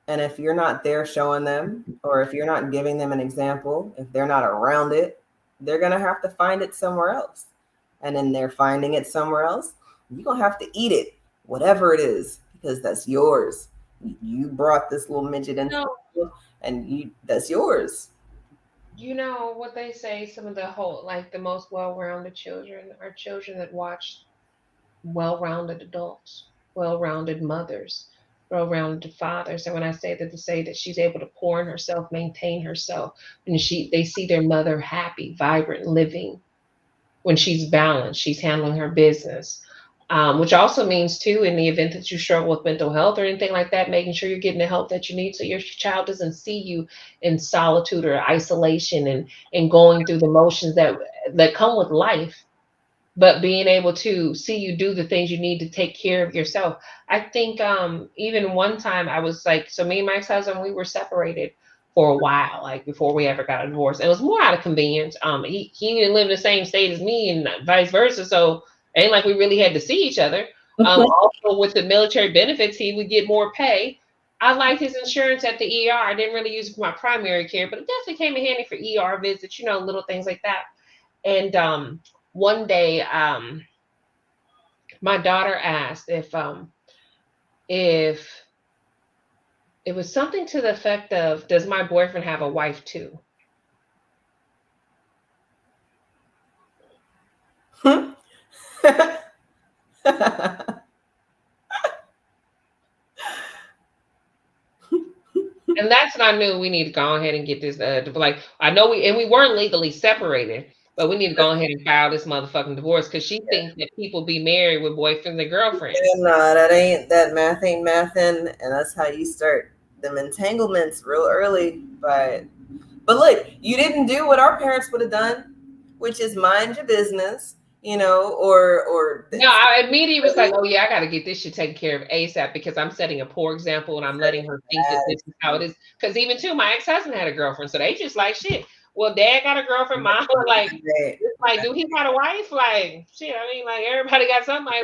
And if you're not there showing them, or if you're not giving them an example, if they're not around it, they're going to have to find it somewhere else. And then they're finding it somewhere else. You're going to have to eat it, whatever it is, because that's yours. You brought this little midget in, and that's yours. You know what they say, some of the most well-rounded children are children that watch well-rounded adults, well-rounded mothers, well-rounded fathers. And when I say that, to say that she's able to pour in herself, maintain herself, and they see their mother happy, vibrant, living. When she's balanced, she's handling her business, which also means, too, in the event that you struggle with mental health or anything like that, making sure you're getting the help that you need, so your child doesn't see you in solitude or isolation and going through the motions that come with life, but being able to see you do the things you need to take care of yourself. I think even one time I was like, so me and my ex-husband, we were separated for a while, like before we ever got a divorce. It was more out of convenience. He didn't live in the same state as me and vice versa. So it ain't like we really had to see each other. Also with the military benefits, he would get more pay. I liked his insurance at the ER. I didn't really use it for my primary care, but it definitely came in handy for ER visits, little things like that. And one day, my daughter asked if it was something to the effect of, does my boyfriend have a wife too? And that's when I knew we need to go ahead and get this. Like, I know we weren't legally separated, but we need to go ahead and file this motherfucking divorce because she thinks that people be married with boyfriends and girlfriends. No, that math ain't mathing, and that's how you start them entanglements real early. But look, you didn't do what our parents would have done, which is mind your business. Or no, I immediately was like, oh yeah, I got to get this shit taken care of ASAP because I'm setting a poor example and I'm letting her think that this is how it is. Because even too, my ex-husband had a girlfriend, so they just like shit. Well, dad got a girlfriend, mom like, do he got a wife? Like, shit, I mean, like everybody got somebody.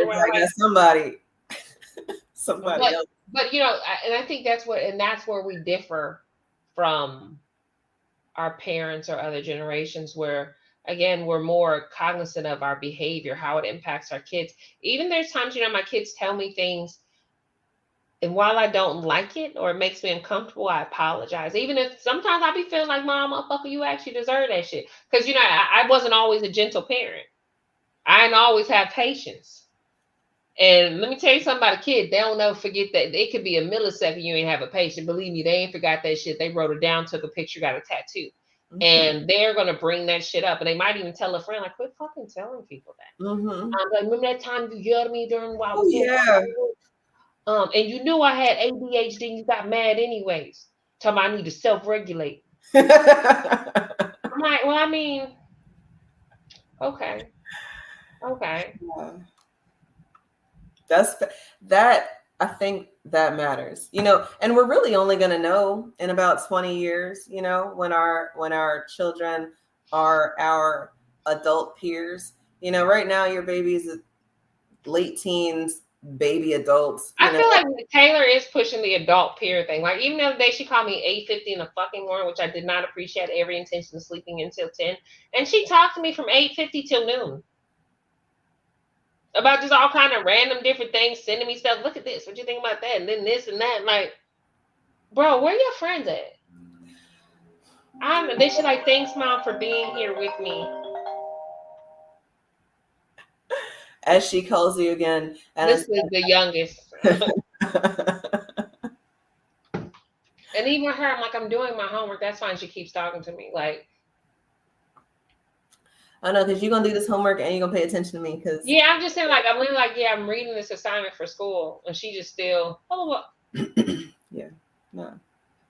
Somebody else. But and I think that's where we differ from our parents or other generations where. Again, we're more cognizant of our behavior, how it impacts our kids. Even there's times, my kids tell me things, and while I don't like it or it makes me uncomfortable, I apologize. Even if sometimes I be feeling like, Mom, motherfucker, you actually deserve that shit. Because, I wasn't always a gentle parent. I didn't always have patience. And let me tell you something about a kid. They don't never forget that. It could be a millisecond you ain't have a patient. Believe me, they ain't forgot that shit. They wrote it down, took a picture, got a tattoo. And they're going to bring that shit up. And they might even tell a friend, like, quit fucking telling people that. I'm like, remember that time you yelled at me during while I was and you knew I had ADHD and you got mad anyways. Tell me I need to self-regulate. I'm like, well, I mean, okay. Yeah. I think that matters, and we're really only going to know in about 20 years, when our children are our adult peers. Right now your baby's late teens, baby adults. I feel like Taylor is pushing the adult peer thing. Like even the other day she called me 8:50 in the fucking morning, which I did not appreciate. Every intention of sleeping until 10. And she talked to me from 8:50 till noon. About just all kind of random different things, sending me stuff. Look at this. What you think about that? And then this and that. Like, bro, where your friends at? Then she's like, thanks, Mom, for being here with me. As she calls you again. And this is the youngest. And even her, I'm like, I'm doing my homework. That's fine. She keeps talking to me. Like, I know, because you're going to do this homework and you're going to pay attention to me. Yeah, I'm just saying, like, I'm really like, yeah, I'm reading this assignment for school. And she just still, Yeah. No.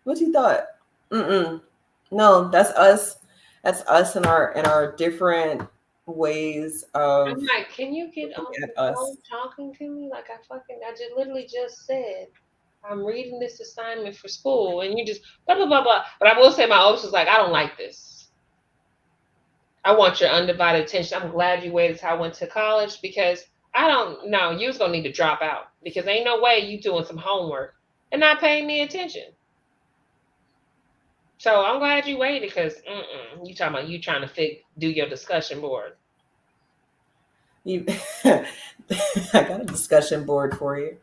What you thought? No, that's us. That's us in our different ways of. I'm like, can you get on the phone talking to me? Like, I just literally just said, I'm reading this assignment for school. And you just, blah, blah, blah, blah. But I will say my oldest was like, I don't like this. I want your undivided attention. I'm glad you waited till I went to college because I don't know. You was going to need to drop out because ain't no way you doing some homework and not paying me attention. So I'm glad you waited because you talking about you trying to do your discussion board. I got a discussion board for you.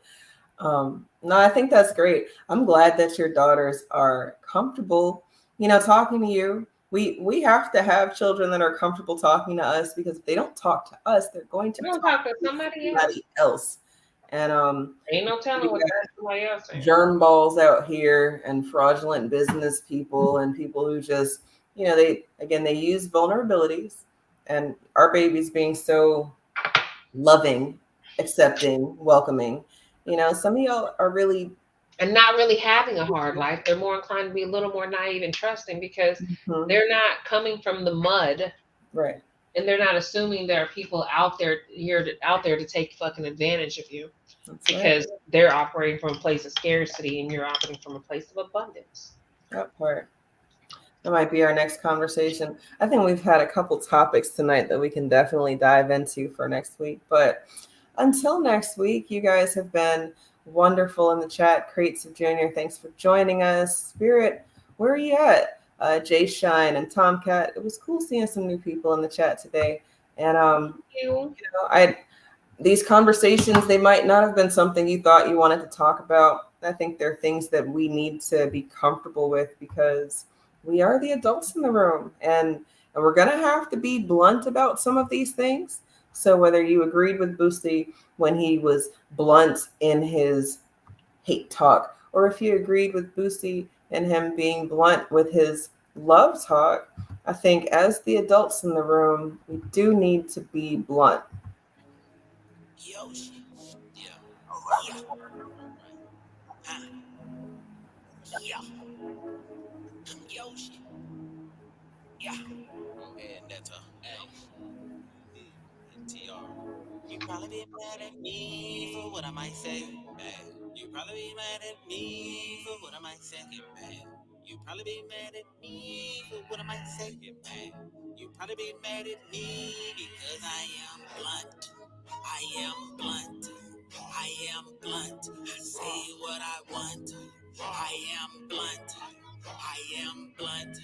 No, I think that's great. I'm glad that your daughters are comfortable, talking to you. We have to have children that are comfortable talking to us because if they don't talk to us, they're going to talk to somebody else. And ain't no telling what somebody else saying. Germ balls out here and fraudulent business people and people who just, they use vulnerabilities, and our babies being so loving, accepting, welcoming. Some of y'all are really. And not really having a hard life. They're more inclined to be a little more naive and trusting because they're not coming from the mud. Right. And they're not assuming there are people out there to take fucking advantage of you. That's because they're operating from a place of scarcity and you're operating from a place of abundance. That part. That might be our next conversation. I think we've had a couple topics tonight that we can definitely dive into for next week. But until next week, you guys have been wonderful in the chat. Creative Junior, thanks for joining us. Spirit, where are you at? Jay Shine and Tomcat. It was cool seeing some new people in the chat today. And these conversations, they might not have been something you thought you wanted to talk about. I think they're things that we need to be comfortable with because we are the adults in the room, and we're going to have to be blunt about some of these things. So whether you agreed with Boosie when he was blunt in his hate talk, or if you agreed with Boosie and him being blunt with his love talk, I think as the adults in the room, we do need to be blunt. Yoshi. Yeah. Yeah. Huh. Yeah. Yoshi. Yeah. And that's NTR. You probably be mad at me for what I might say. Hey. You probably be mad at me for what I might say. Hey. You probably be mad at me for what I might say. Hey. You probably be mad at me because I am blunt. I am blunt. I am blunt. I say what I want. I am blunt. I am blunt.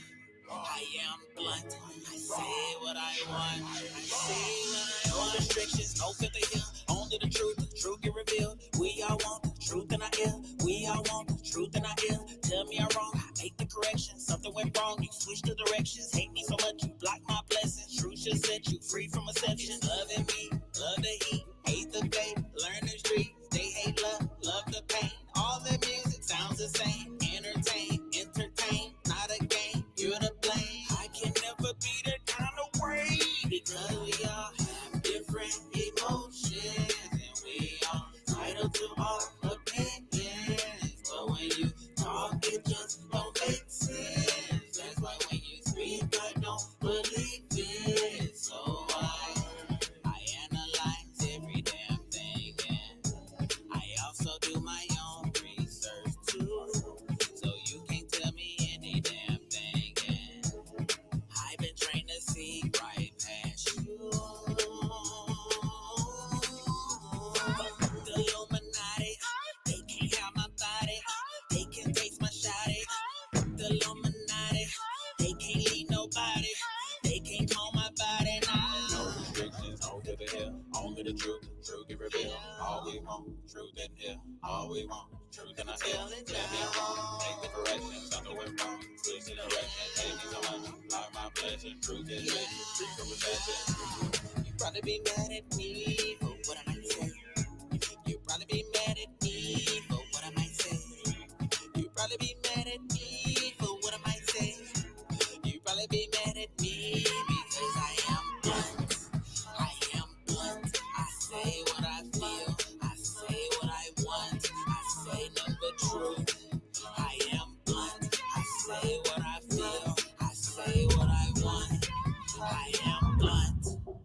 I am blunt. I say what I want. I say what I want. No restrictions, no filter here. Only the truth. Truth get revealed. We all want the truth in our ear. We all want the truth in our ear. Tell me I'm wrong. I make the correction. Something went wrong. You switch the directions. Hate me so much you block my blessings. Truth should set you free from exceptions. Loving me, love the heat, hate the bait, learn the street. They hate love, love the pain. All the music sounds the same. Entertain, not a game. You're to blame. I can never be that kind of way because we all have different emotions and we all entitled to all opinions. But when you talk, it just don't make sense. That's why when you speak, I don't believe it. So I analyze every damn thing and I also do my own research too. So you can't tell me any damn thing and I've been trained to see right past you. The Illuminati, they can't have my body. They can taste my shawty. The Illuminati, they can't lead nobody. They can't call my body now. No restrictions, no to the hill. Only the truth, truth get revealed. All we want, truth in here. All we want, truth in our hill. Let me wrong, make the correction. Something went wrong, switch the direction. Take me so much, block my blessing. Truth is lit, free from possession. You probably be mad at me for what I might say. You probably be mad at me for what I might say. You probably be mad at me for what I might say. You probably be mad at me because I am blunt. I am blunt. I say what I feel. I say what I want. I say nothing but truth. I am blunt. I say what